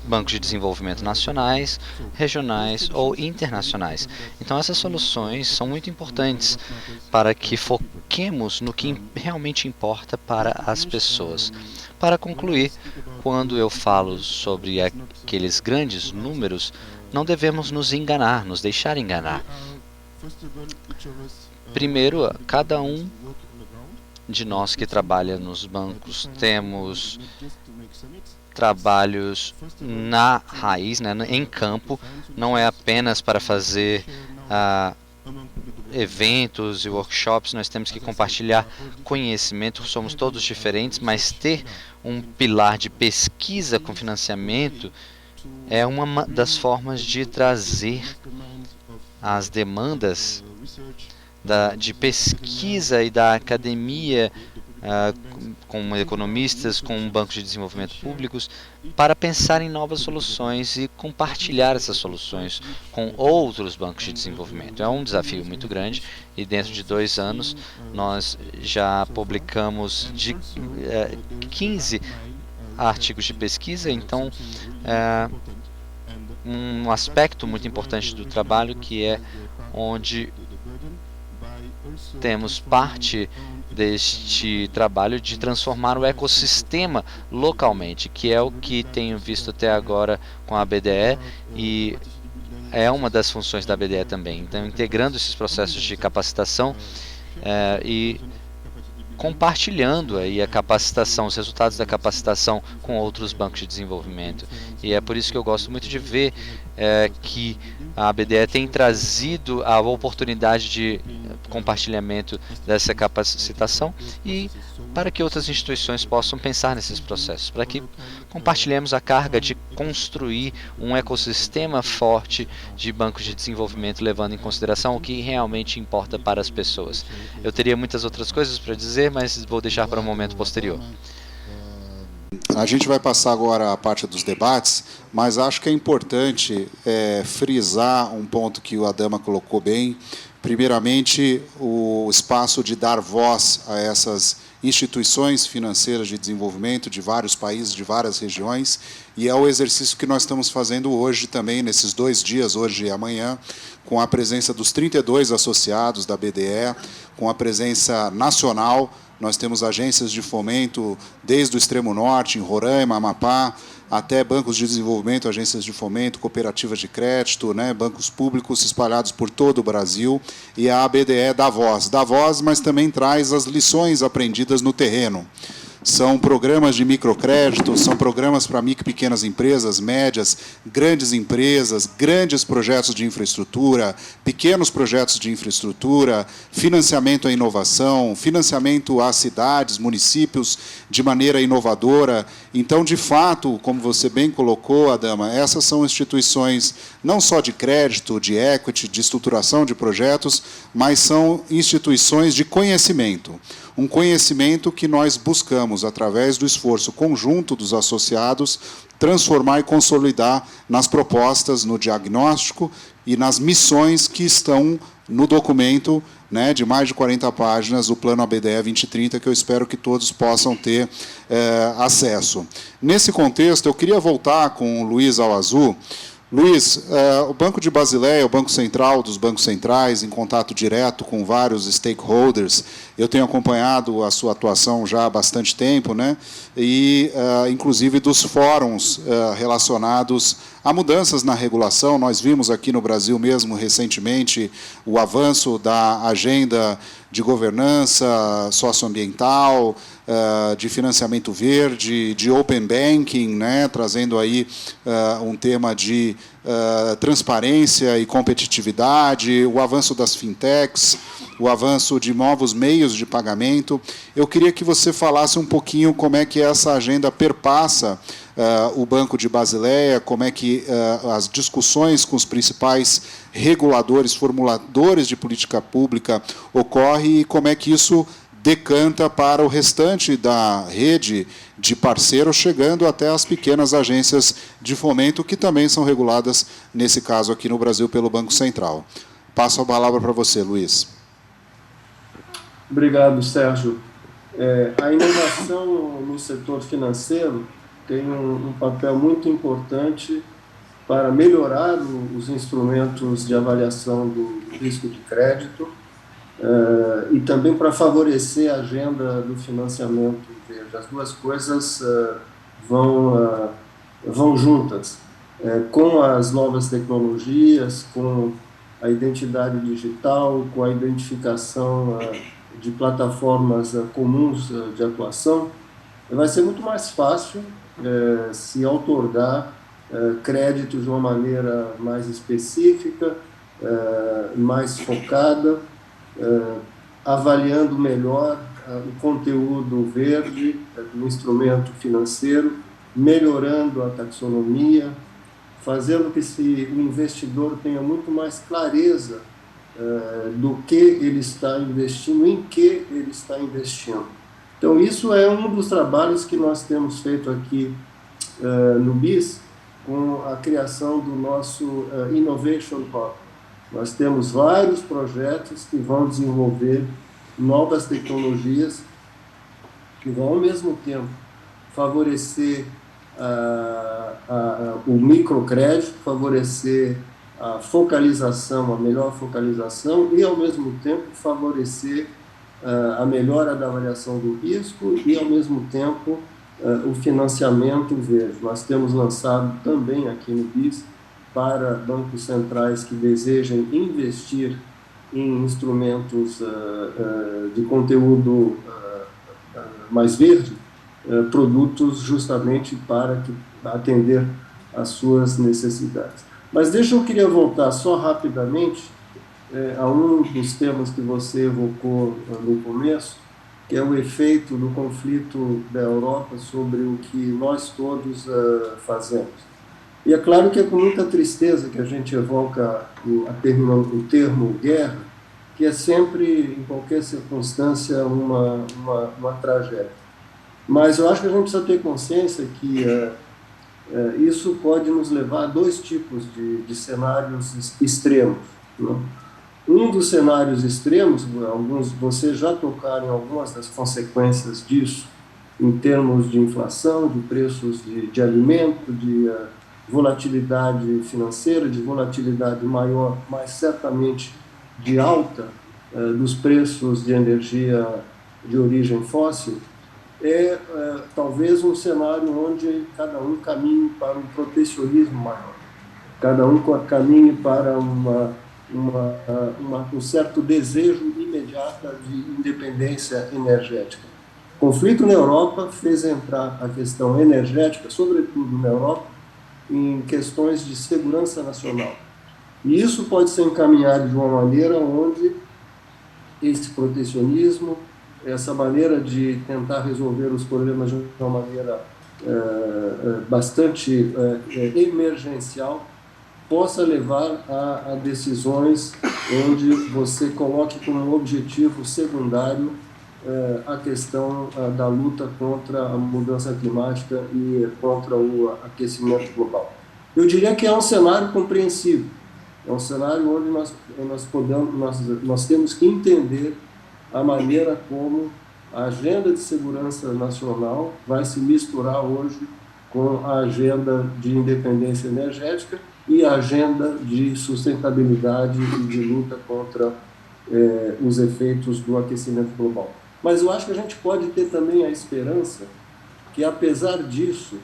bancos de desenvolvimento nacionais, regionais ou internacionais. Então essas soluções são muito importantes para que foquemos no que realmente importa para as pessoas. Para concluir, quando eu falo sobre aqueles grandes números, não devemos nos enganar, nos deixar enganar. Primeiro, cada um de nós que trabalha nos bancos temos trabalhos na raiz, né, em campo, não é apenas para fazer eventos e workshops, nós temos que compartilhar conhecimento, somos todos diferentes, mas ter um pilar de pesquisa com financiamento é uma das formas de trazer as demandas de pesquisa e da academia com economistas, com bancos de desenvolvimento públicos, para pensar em novas soluções e compartilhar essas soluções com outros bancos de desenvolvimento. É um desafio muito grande e dentro de 2 anos nós já publicamos 15 artigos de pesquisa, então um aspecto muito importante do trabalho que é onde temos parte deste trabalho de transformar o ecossistema localmente, que é o que tenho visto até agora com a BDE e é uma das funções da BDE também. Então, integrando esses processos de capacitação e compartilhando aí a capacitação, os resultados da capacitação com outros bancos de desenvolvimento. E é por isso que eu gosto muito de ver que a BDE tem trazido a oportunidade de compartilhamento dessa capacitação e para que outras instituições possam pensar nesses processos, para que compartilhemos a carga de construir um ecossistema forte de bancos de desenvolvimento, levando em consideração o que realmente importa para as pessoas. Eu teria muitas outras coisas para dizer, mas vou deixar para um momento posterior. A gente vai passar agora a parte dos debates, mas acho que é importante frisar um ponto que o Adama colocou bem. Primeiramente, o espaço de dar voz a essas instituições financeiras de desenvolvimento de vários países, de várias regiões, e é o exercício que nós estamos fazendo hoje também, nesses 2 dias, hoje e amanhã, com a presença dos 32 associados da BDE, com a presença nacional. Nós temos agências de fomento desde o extremo norte, em Roraima, Amapá, até bancos de desenvolvimento, agências de fomento, cooperativas de crédito, né, bancos públicos espalhados por todo o Brasil. E a BDE dá voz, mas também traz as lições aprendidas no terreno. São programas de microcrédito, são programas para micro e pequenas empresas, médias, grandes empresas, grandes projetos de infraestrutura, pequenos projetos de infraestrutura, financiamento à inovação, financiamento às cidades, municípios de maneira inovadora. Então, de fato, como você bem colocou, Adama, essas são instituições não só de crédito, de equity, de estruturação de projetos, mas são instituições de conhecimento. Um conhecimento que nós buscamos, através do esforço conjunto dos associados, transformar e consolidar nas propostas, no diagnóstico e nas missões que estão no documento, né, de mais de 40 páginas, o Plano ABDE 2030, que eu espero que todos possam ter acesso. Nesse contexto, eu queria voltar com o Luiz Awazu. Luiz, o Banco de Basileia, o Banco Central dos bancos centrais, em contato direto com vários stakeholders, eu tenho acompanhado a sua atuação já há bastante tempo, né? E, inclusive, dos fóruns relacionados a mudanças na regulação. Nós vimos aqui no Brasil mesmo, recentemente, o avanço da agenda de governança socioambiental, de financiamento verde, de open banking, né, trazendo aí um tema de transparência e competitividade, o avanço das fintechs, o avanço de novos meios de pagamento. Eu queria que você falasse um pouquinho como é que essa agenda perpassa o Banco de Basileia, como é que as discussões com os principais reguladores, formuladores de política pública ocorrem e como é que isso decanta para o restante da rede de parceiros, chegando até as pequenas agências de fomento, que também são reguladas, nesse caso aqui no Brasil, pelo Banco Central. Passo a palavra para você, Luiz. Obrigado, Sérgio. A inovação no setor financeiro tem um papel muito importante para melhorar os instrumentos de avaliação do risco de crédito e também para favorecer a agenda do financiamento verde. As duas coisas vão juntas. Com as novas tecnologias, com a identidade digital, com a identificação de plataformas comuns de atuação, vai ser muito mais fácil se outorgar crédito de uma maneira mais específica, mais focada, avaliando melhor o conteúdo verde do instrumento financeiro, melhorando a taxonomia, fazendo que o investidor tenha muito mais clareza do que ele está investindo, em que ele está investindo. Então, isso é um dos trabalhos que nós temos feito aqui no BIS, com a criação do nosso Innovation Hub. Nós temos vários projetos que vão desenvolver novas tecnologias que vão, ao mesmo tempo, favorecer o microcrédito, favorecer a focalização, a melhor focalização e, ao mesmo tempo, favorecer a melhora da avaliação do risco e, ao mesmo tempo, o financiamento verde. Nós temos lançado também aqui no BIS para bancos centrais que desejem investir em instrumentos de conteúdo mais verde, produtos justamente para atender às suas necessidades. Mas eu queria voltar só rapidamente a um dos temas que você evocou no começo, que é o efeito do conflito da Europa sobre o que nós todos fazemos. E é claro que é com muita tristeza que a gente evoca o termo guerra, que é sempre, em qualquer circunstância, uma tragédia. Mas eu acho que a gente precisa ter consciência que isso pode nos levar a dois tipos de cenários extremos, né? Um dos cenários extremos, vocês já tocaram em algumas das consequências disso, em termos de inflação, de preços de alimento, de volatilidade financeira, de volatilidade maior, mas certamente de alta dos preços de energia de origem fóssil, talvez um cenário onde cada um caminhe para um protecionismo maior, cada um caminhe para um certo desejo imediato de independência energética. O conflito na Europa fez entrar a questão energética, sobretudo na Europa, em questões de segurança nacional. E isso pode ser encaminhado de uma maneira onde esse protecionismo, essa maneira de tentar resolver os problemas de uma maneira bastante emergencial, possa levar a decisões onde você coloque como objetivo secundário a questão da luta contra a mudança climática e contra o aquecimento global. Eu diria que é um cenário compreensível, é um cenário onde nós temos que entender a maneira como a agenda de segurança nacional vai se misturar hoje com a agenda de independência energética e a agenda de sustentabilidade e de luta contra os efeitos do aquecimento global. Mas eu acho que a gente pode ter também a esperança que, apesar disso,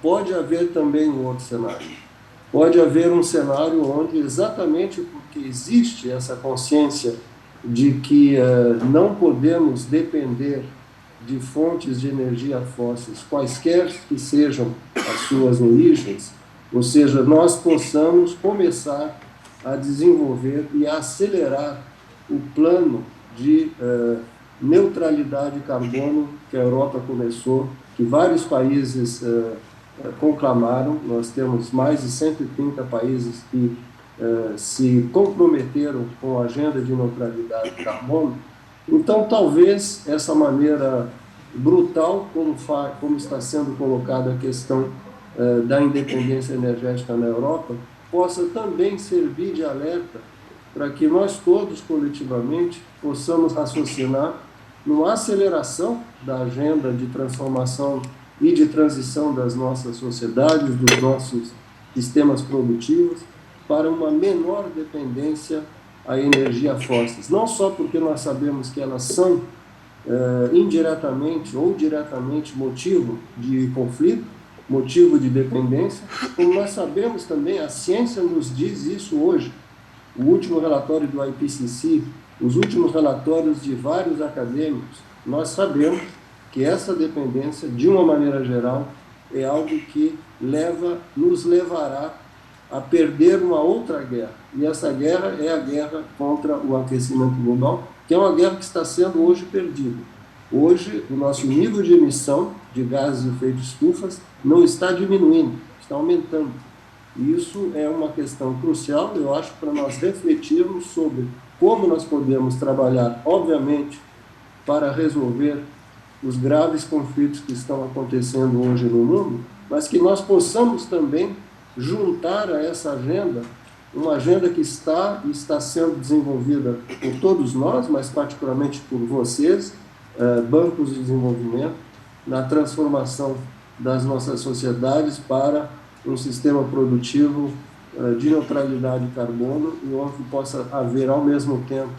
pode haver também um outro cenário. Pode haver um cenário onde, exatamente porque existe essa consciência de que não podemos depender de fontes de energia fósseis, quaisquer que sejam as suas origens, ou seja, nós possamos começar a desenvolver e a acelerar o plano de neutralidade de carbono que a Europa começou, que vários países conclamaram. Nós temos mais de 130 países que se comprometeram com a agenda de neutralidade de carbono. Então, talvez essa maneira brutal, como está sendo colocada a questão da independência energética na Europa, possa também servir de alerta para que nós todos, coletivamente, possamos raciocinar numa aceleração da agenda de transformação e de transição das nossas sociedades, dos nossos sistemas produtivos, para uma menor dependência à energia fósseis. Não só porque nós sabemos que elas são indiretamente ou diretamente motivo de conflito, motivo de dependência, como nós sabemos também, a ciência nos diz isso hoje. O último relatório do IPCC, os últimos relatórios de vários acadêmicos, nós sabemos que essa dependência, de uma maneira geral, é algo que nos levará a perder uma outra guerra. E essa guerra é a guerra contra o aquecimento global, que é uma guerra que está sendo hoje perdida. Hoje, o nosso nível de emissão de gases de efeito estufas não está diminuindo, está aumentando. E isso é uma questão crucial, eu acho, para nós refletirmos sobre como nós podemos trabalhar, obviamente, para resolver os graves conflitos que estão acontecendo hoje no mundo, mas que nós possamos também juntar a essa agenda, uma agenda que está sendo desenvolvida por todos nós, mas particularmente por vocês, bancos de desenvolvimento, na transformação das nossas sociedades para um sistema produtivo de neutralidade de carbono e onde possa haver, ao mesmo tempo,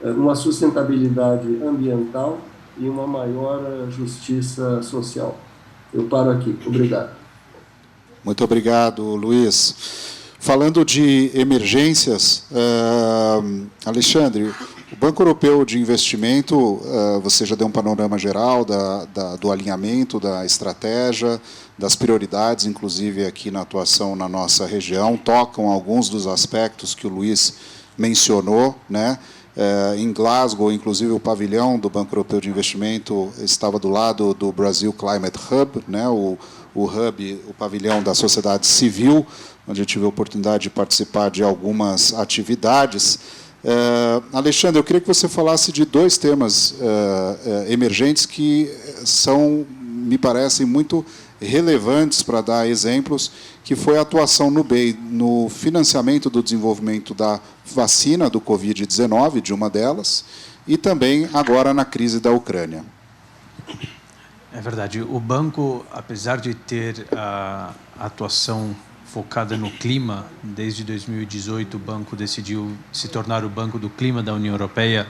uma sustentabilidade ambiental e uma maior justiça social. Eu paro aqui. Obrigado. Muito obrigado, Luiz. Falando de emergências, Alexandre, o Banco Europeu de Investimento, você já deu um panorama geral do alinhamento, da estratégia, das prioridades, inclusive aqui na atuação na nossa região, tocam alguns dos aspectos que o Luiz mencionou, né? Em Glasgow, inclusive, o pavilhão do Banco Europeu de Investimento estava do lado do Brazil Climate Hub, né? O Hub, o pavilhão da sociedade civil, onde eu tive a oportunidade de participar de algumas atividades. Alexandre, eu queria que você falasse de dois temas emergentes que me parecem muito relevantes para dar exemplos, que foi a atuação no BEI no financiamento do desenvolvimento da vacina do Covid-19, de uma delas, e também agora na crise da Ucrânia. É verdade. O banco, apesar de ter a atuação focada no clima, desde 2018 o banco decidiu se tornar o Banco do Clima da União Europeia,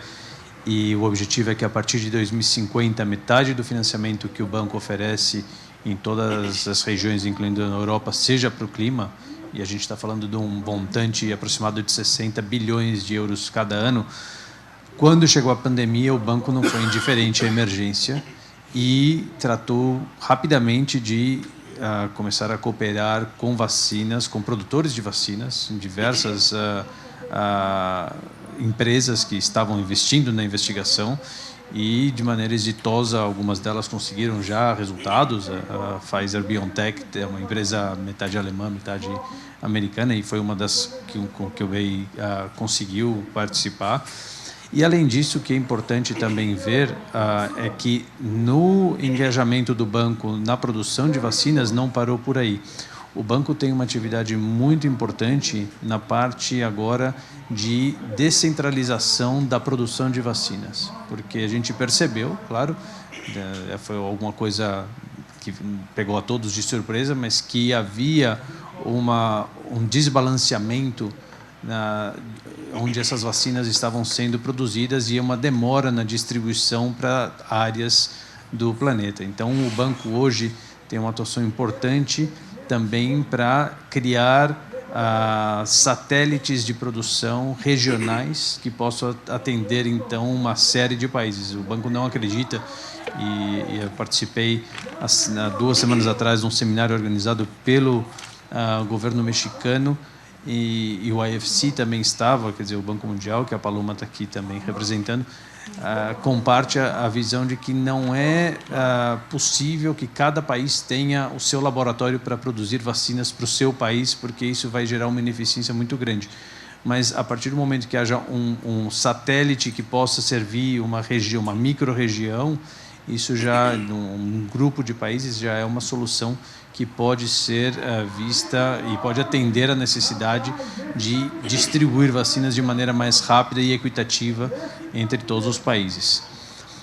e o objetivo é que a partir de 2050 metade do financiamento que o banco oferece em todas as regiões, incluindo na Europa, seja para o clima, e a gente está falando de um montante aproximado de 60 bilhões de euros cada ano. Quando chegou a pandemia, o banco não foi indiferente à emergência e tratou rapidamente de começar a cooperar com vacinas, com produtores de vacinas, em diversas empresas que estavam investindo na investigação, e de maneira exitosa algumas delas conseguiram já resultados. A Pfizer-BioNTech é uma empresa metade alemã, metade americana, e foi uma das que o BEI conseguiu participar. E, além disso, o que é importante também ver é que no engajamento do banco na produção de vacinas não parou por aí. O banco tem uma atividade muito importante na parte agora de descentralização da produção de vacinas, porque a gente percebeu, claro, foi alguma coisa que pegou a todos de surpresa, mas que havia um desbalanceamento onde essas vacinas estavam sendo produzidas e uma demora na distribuição para áreas do planeta. Então, o banco hoje tem uma atuação importante também para criar satélites de produção regionais que possam atender, então, uma série de países. O banco não acredita, e eu participei 2 semanas atrás de um seminário organizado pelo governo mexicano, e o IFC também estava, quer dizer, o Banco Mundial, que a Paloma está aqui também representando, comparte a visão de que não é possível que cada país tenha o seu laboratório para produzir vacinas para o seu país, porque isso vai gerar uma ineficiência muito grande. Mas, a partir do momento que haja um satélite que possa servir uma região, uma micro-região, isso já, num grupo de países, já é uma solução que pode ser vista e pode atender a necessidade de distribuir vacinas de maneira mais rápida e equitativa entre todos os países.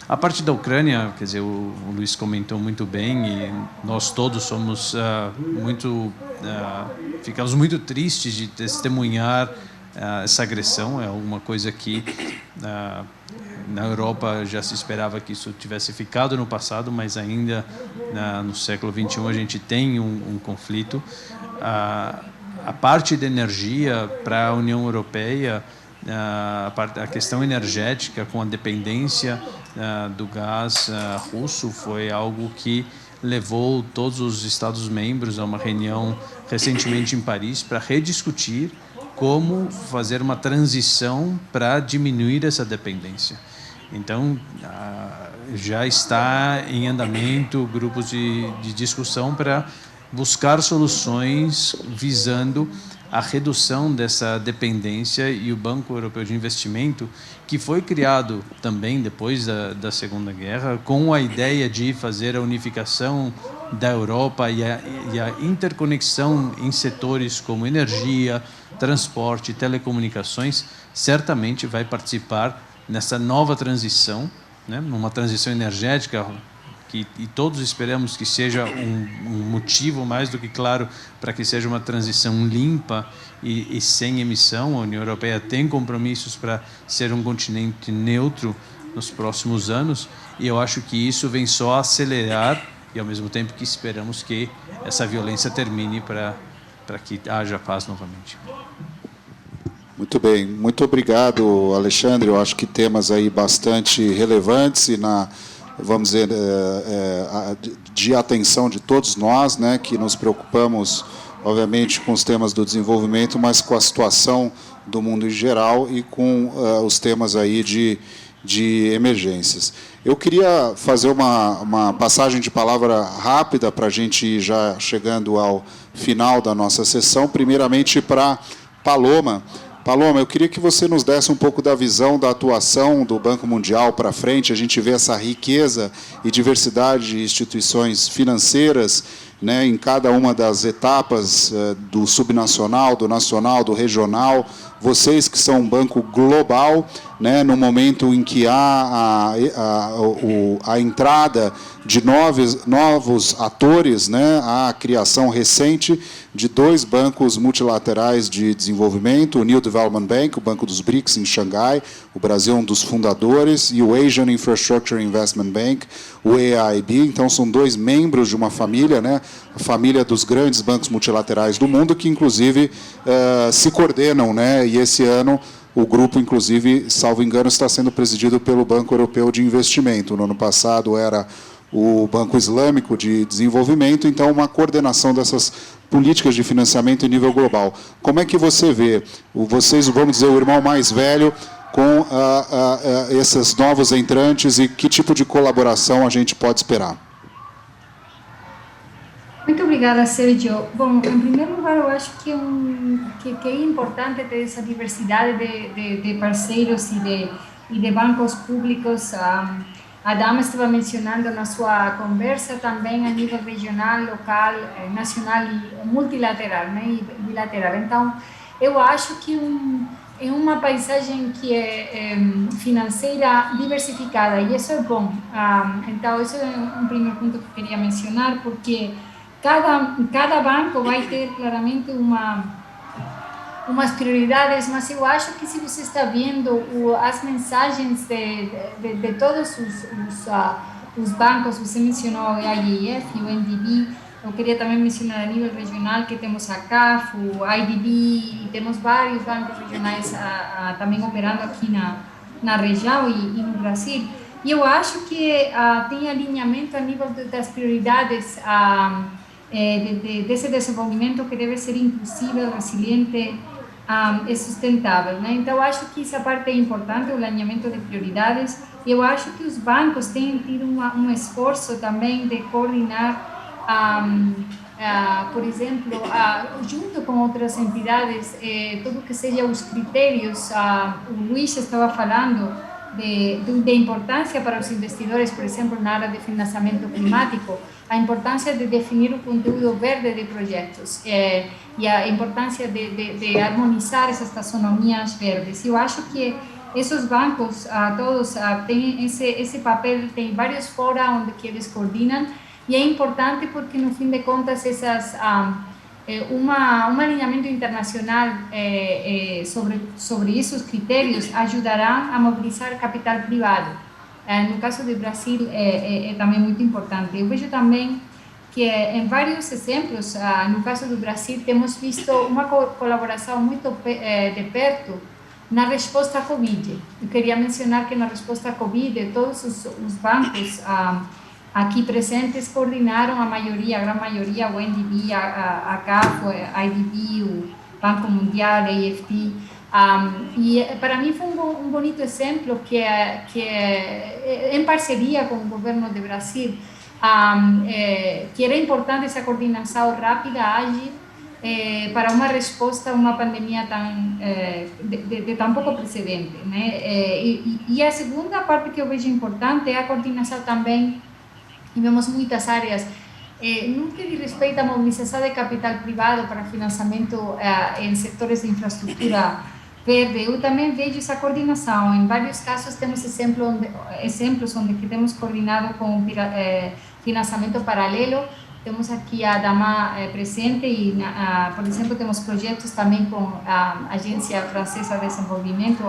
A parte da Ucrânia, quer dizer, o Luiz comentou muito bem e nós todos somos ficamos muito tristes de testemunhar essa agressão. É uma coisa que na Europa já se esperava que isso tivesse ficado no passado, mas ainda no século XXI a gente tem um conflito. A parte de energia para a União Europeia, a questão energética com a dependência do gás russo foi algo que levou todos os Estados-membros a uma reunião recentemente em Paris para rediscutir como fazer uma transição para diminuir essa dependência. Então, já está em andamento grupos de discussão para buscar soluções visando a redução dessa dependência, e o Banco Europeu de Investimento, que foi criado também depois da Segunda Guerra, com a ideia de fazer a unificação da Europa e a interconexão em setores como energia, transporte, telecomunicações, certamente vai participar nessa nova transição, né, numa transição energética e todos esperamos que seja um motivo mais do que claro para que seja uma transição limpa e sem emissão. A União Europeia tem compromissos para ser um continente neutro nos próximos anos, e eu acho que isso vem só acelerar, e ao mesmo tempo que esperamos que essa violência termine para que haja paz novamente. Muito bem, muito obrigado, Alexandre. Eu acho que temas aí bastante relevantes e vamos dizer, de atenção de todos nós, né, que nos preocupamos, obviamente, com os temas do desenvolvimento, mas com a situação do mundo em geral e com os temas aí de emergências. Eu queria fazer uma passagem de palavra rápida para a gente ir já chegando ao final da nossa sessão, primeiramente para Paloma. Paloma, eu queria que você nos desse um pouco da visão da atuação do Banco Mundial para frente. A gente vê essa riqueza e diversidade de instituições financeiras, né, em cada uma das etapas do subnacional, do nacional, do regional. Vocês que são um banco global, né, no momento em que há a entrada de novos atores, né, a criação recente de 2 bancos multilaterais de desenvolvimento, o New Development Bank, o Banco dos BRICS em Xangai, o Brasil é um dos fundadores, e o Asian Infrastructure Investment Bank, o AIIB. Então, são 2 membros de uma família, né, a família dos grandes bancos multilaterais do mundo, que, inclusive, se coordenam, né, e esse ano o grupo, inclusive, salvo engano, está sendo presidido pelo Banco Europeu de Investimento. No ano passado era o Banco Islâmico de Desenvolvimento, então uma coordenação dessas políticas de financiamento em nível global. Como é que você vê, vocês, vamos dizer, o irmão mais velho, com esses novos entrantes, e que tipo de colaboração a gente pode esperar? Muito obrigada, Sérgio. Bom, em primeiro lugar, eu acho que é importante ter essa diversidade de parceiros e de bancos públicos. A Dama estava mencionando na sua conversa também a nível regional, local, nacional e multilateral, né, e bilateral. Então, eu acho que é uma paisagem que é financeira diversificada, e isso é bom. Então, esse é um primeiro ponto que eu queria mencionar, porque cada banco vai ter claramente umas prioridades, mas eu acho que se você está vendo as mensagens de todos os bancos, você mencionou o IEF e o NDB, eu queria também mencionar a nível regional que temos a CAF, o IDB, e temos vários bancos regionais também operando aqui na região e no Brasil. E eu acho que tem alinhamento a nível das prioridades desse desenvolvimento, que deve ser inclusivo, resiliente e sustentável, né? Então, eu acho que essa parte é importante, o alinhamento de prioridades, e eu acho que os bancos têm tido um esforço também de coordenar, por exemplo, junto com outras entidades, tudo que seja os critérios. O Luís estava falando de importância para os investidores, por exemplo, na área de financiamento climático, a importância de definir o conteúdo verde de projetos e a importância de harmonizar essas taxonomias verdes. Eu acho que esses bancos todos têm esse papel, tem vários fóruns onde que eles coordenam, e é importante porque, no fim de contas, um alinhamento internacional sobre esses critérios ajudará a mobilizar capital privado. No caso do Brasil, é também muito importante. Eu vejo também que, em vários exemplos, no caso do Brasil, temos visto uma colaboração muito de perto na resposta à Covid. Eu queria mencionar que, na resposta à Covid, todos os bancos aqui presentes coordenaram a grande maioria, o NDB, a CAF, a IDB, o Banco Mundial, a EFT. E para mim foi um bonito exemplo que em parceria com o governo do Brasil, que era importante essa coordenação rápida, ágil, para uma resposta a uma pandemia de tão pouco precedente, né? E a segunda parte que eu vejo importante é a coordenação também, e vemos muitas áreas, no que diz respeito à mobilização de capital privado para financiamento em setores de infraestrutura verde. Eu também vejo essa coordenação. Em vários casos temos exemplos onde que temos coordenado com financiamento paralelo. Temos aqui a Dama presente e, por exemplo, temos projetos também com a Agência Francesa de Desenvolvimento,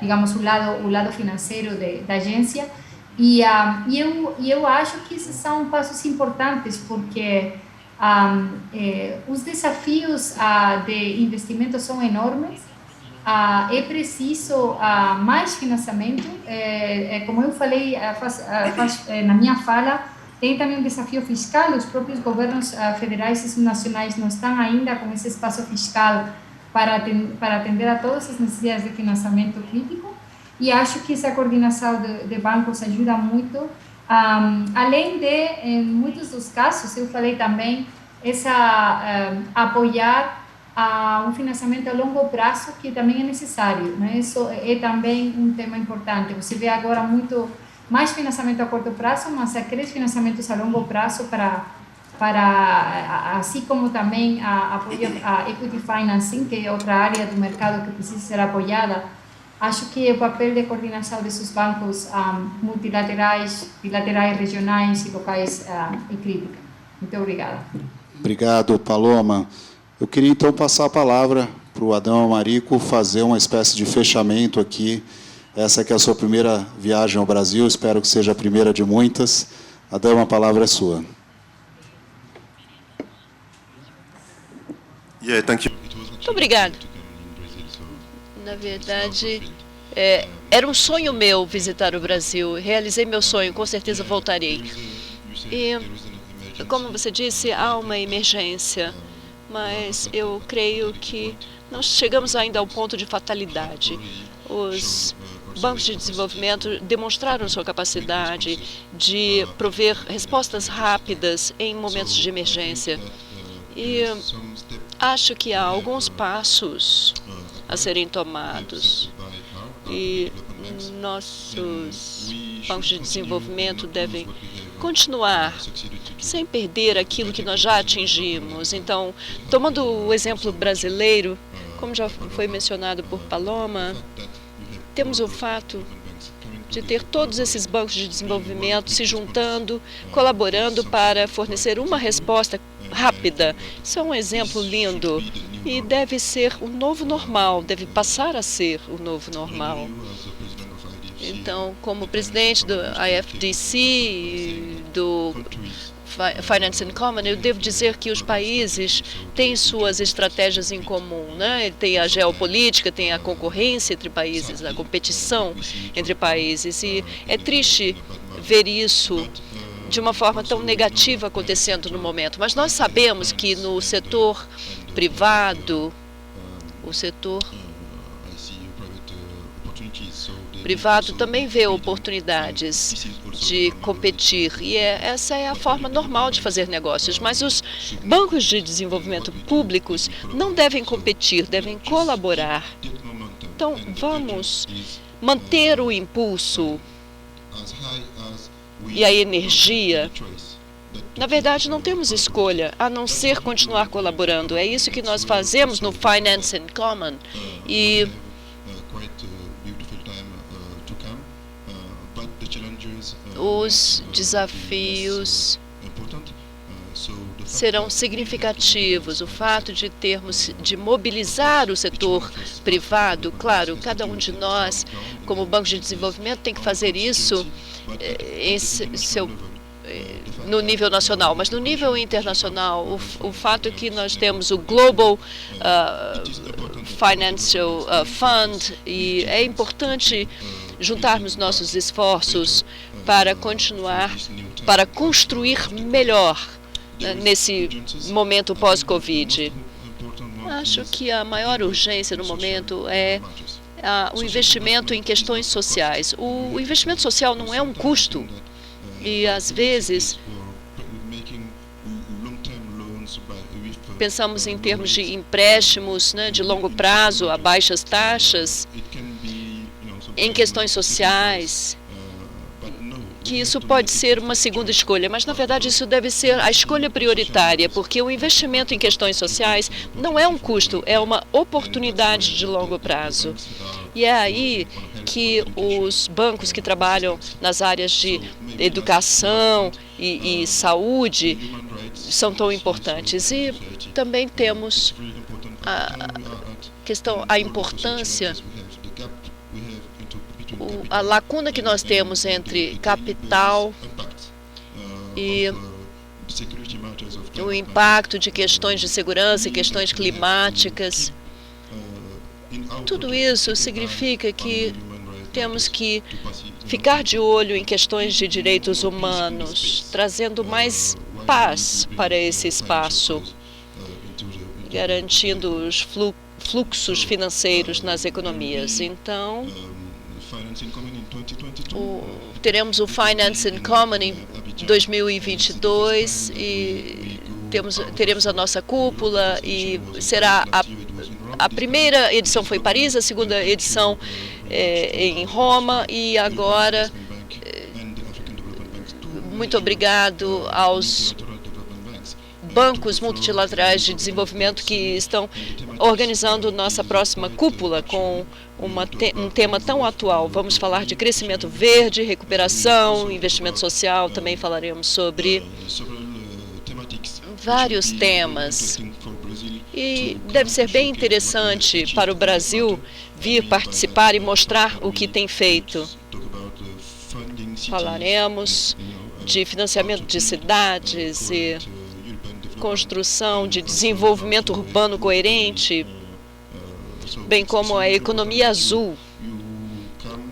digamos, o lado financeiro da agência. E eu acho que esses são passos importantes, porque os desafios de investimento são enormes. É preciso mais financiamento. Como eu falei na minha fala, tem também um desafio fiscal. Os próprios governos federais e subnacionais não estão ainda com esse espaço fiscal para atender a todas as necessidades de financiamento crítico. E acho que essa coordenação de bancos ajuda muito. Além de, em muitos dos casos, eu falei também, apoiar um financiamento a longo prazo, que também é necessário, né? Isso é também um tema importante. Você vê agora muito mais financiamento a curto prazo, mas aqueles financiamentos a longo prazo assim como também apoio a equity financing, que é outra área do mercado que precisa ser apoiada. Acho que o papel de coordenação desses bancos multilaterais, bilaterais, regionais e locais é crítico. Muito obrigada. Obrigado, Paloma. Eu queria, então, passar a palavra para o Adão Amarico fazer uma espécie de fechamento aqui. Essa que é a sua primeira viagem ao Brasil, espero que seja a primeira de muitas. Adão, a palavra é sua. Muito obrigado. Na verdade, era um sonho meu visitar o Brasil. Realizei meu sonho, com certeza voltarei. E, como você disse, há uma emergência, mas eu creio que não chegamos ainda ao ponto de fatalidade. Os bancos de desenvolvimento demonstraram sua capacidade de prover respostas rápidas em momentos de emergência. E acho que há alguns passos a serem tomados. E nossos bancos de desenvolvimento devem continuar sem perder aquilo que nós já atingimos. Então, tomando o exemplo brasileiro, como já foi mencionado por Paloma, temos o fato de ter todos esses bancos de desenvolvimento se juntando, colaborando para fornecer uma resposta rápida. Isso é um exemplo lindo e deve ser o novo normal, deve passar a ser o novo normal. Então, como presidente do IFDC, do Finance in Common, eu devo dizer que os países têm suas estratégias em comum, né? Tem a geopolítica, tem a concorrência entre países, a competição entre países, e é triste ver isso de uma forma tão negativa acontecendo no momento. Mas nós sabemos que no setor privado, o setor privado também vê oportunidades de competir, e essa é a forma normal de fazer negócios. Mas os bancos de desenvolvimento públicos não devem competir, devem colaborar. Então, vamos manter o impulso e a energia. Na verdade, não temos escolha, a não ser continuar colaborando. É isso que nós fazemos no Finance in Common. E os desafios serão significativos. O fato de mobilizar o setor privado, claro, cada um de nós, como Banco de Desenvolvimento, tem que fazer isso no nível nacional, mas no nível internacional, o fato é que nós temos o Global Financial Fund, e é importante juntarmos nossos esforços para construir melhor nesse momento pós-Covid. Acho que a maior urgência no momento é o investimento em questões sociais. O investimento social não é um custo, e às vezes pensamos em termos de empréstimos, né, de longo prazo a baixas taxas em questões sociais, que isso pode ser uma segunda escolha, mas na verdade isso deve ser a escolha prioritária, porque o investimento em questões sociais não é um custo, é uma oportunidade de longo prazo. E é aí que os bancos que trabalham nas áreas de educação e saúde são tão importantes. E também temos a importância, a lacuna que nós temos entre capital e o impacto de questões de segurança e questões climáticas. Tudo isso significa que temos que ficar de olho em questões de direitos humanos, trazendo mais paz para esse espaço, garantindo os fluxos financeiros nas economias. Então, teremos o Finance in Common em 2022 e teremos a nossa cúpula, e será a primeira edição foi em Paris, a segunda edição em Roma, e agora muito obrigado aos bancos multilaterais de desenvolvimento que estão organizando nossa próxima cúpula com um tema tão atual. Vamos falar de crescimento verde, recuperação, investimento social, também falaremos sobre vários temas. E deve ser bem interessante para o Brasil vir participar e mostrar o que tem feito. Falaremos de financiamento de cidades e construção de desenvolvimento urbano coerente, bem como a economia azul.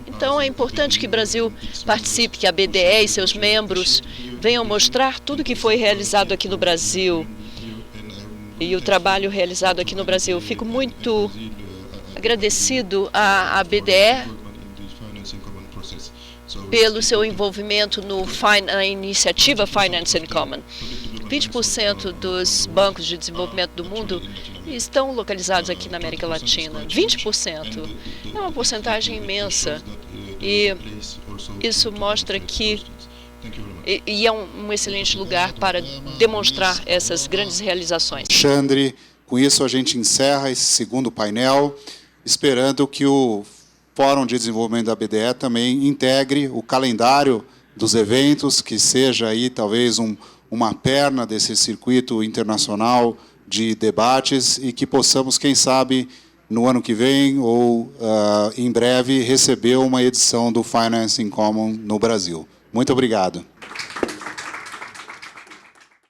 Então é importante que o Brasil participe, que a BDE e seus membros venham mostrar tudo que foi realizado aqui no Brasil e o trabalho realizado aqui no Brasil. Fico muito agradecido à BDE pelo seu envolvimento na iniciativa Finance in Common. 20% dos bancos de desenvolvimento do mundo estão localizados aqui na América Latina. 20% é uma porcentagem imensa, e isso mostra que é um excelente lugar para demonstrar essas grandes realizações. Alexandre, com isso a gente encerra esse segundo painel, esperando que o Fórum de Desenvolvimento da BDE também integre o calendário dos eventos, que seja aí talvez uma perna desse circuito internacional de debates, e que possamos, quem sabe, no ano que vem ou em breve, receber uma edição do Finance in Common no Brasil. Muito obrigado.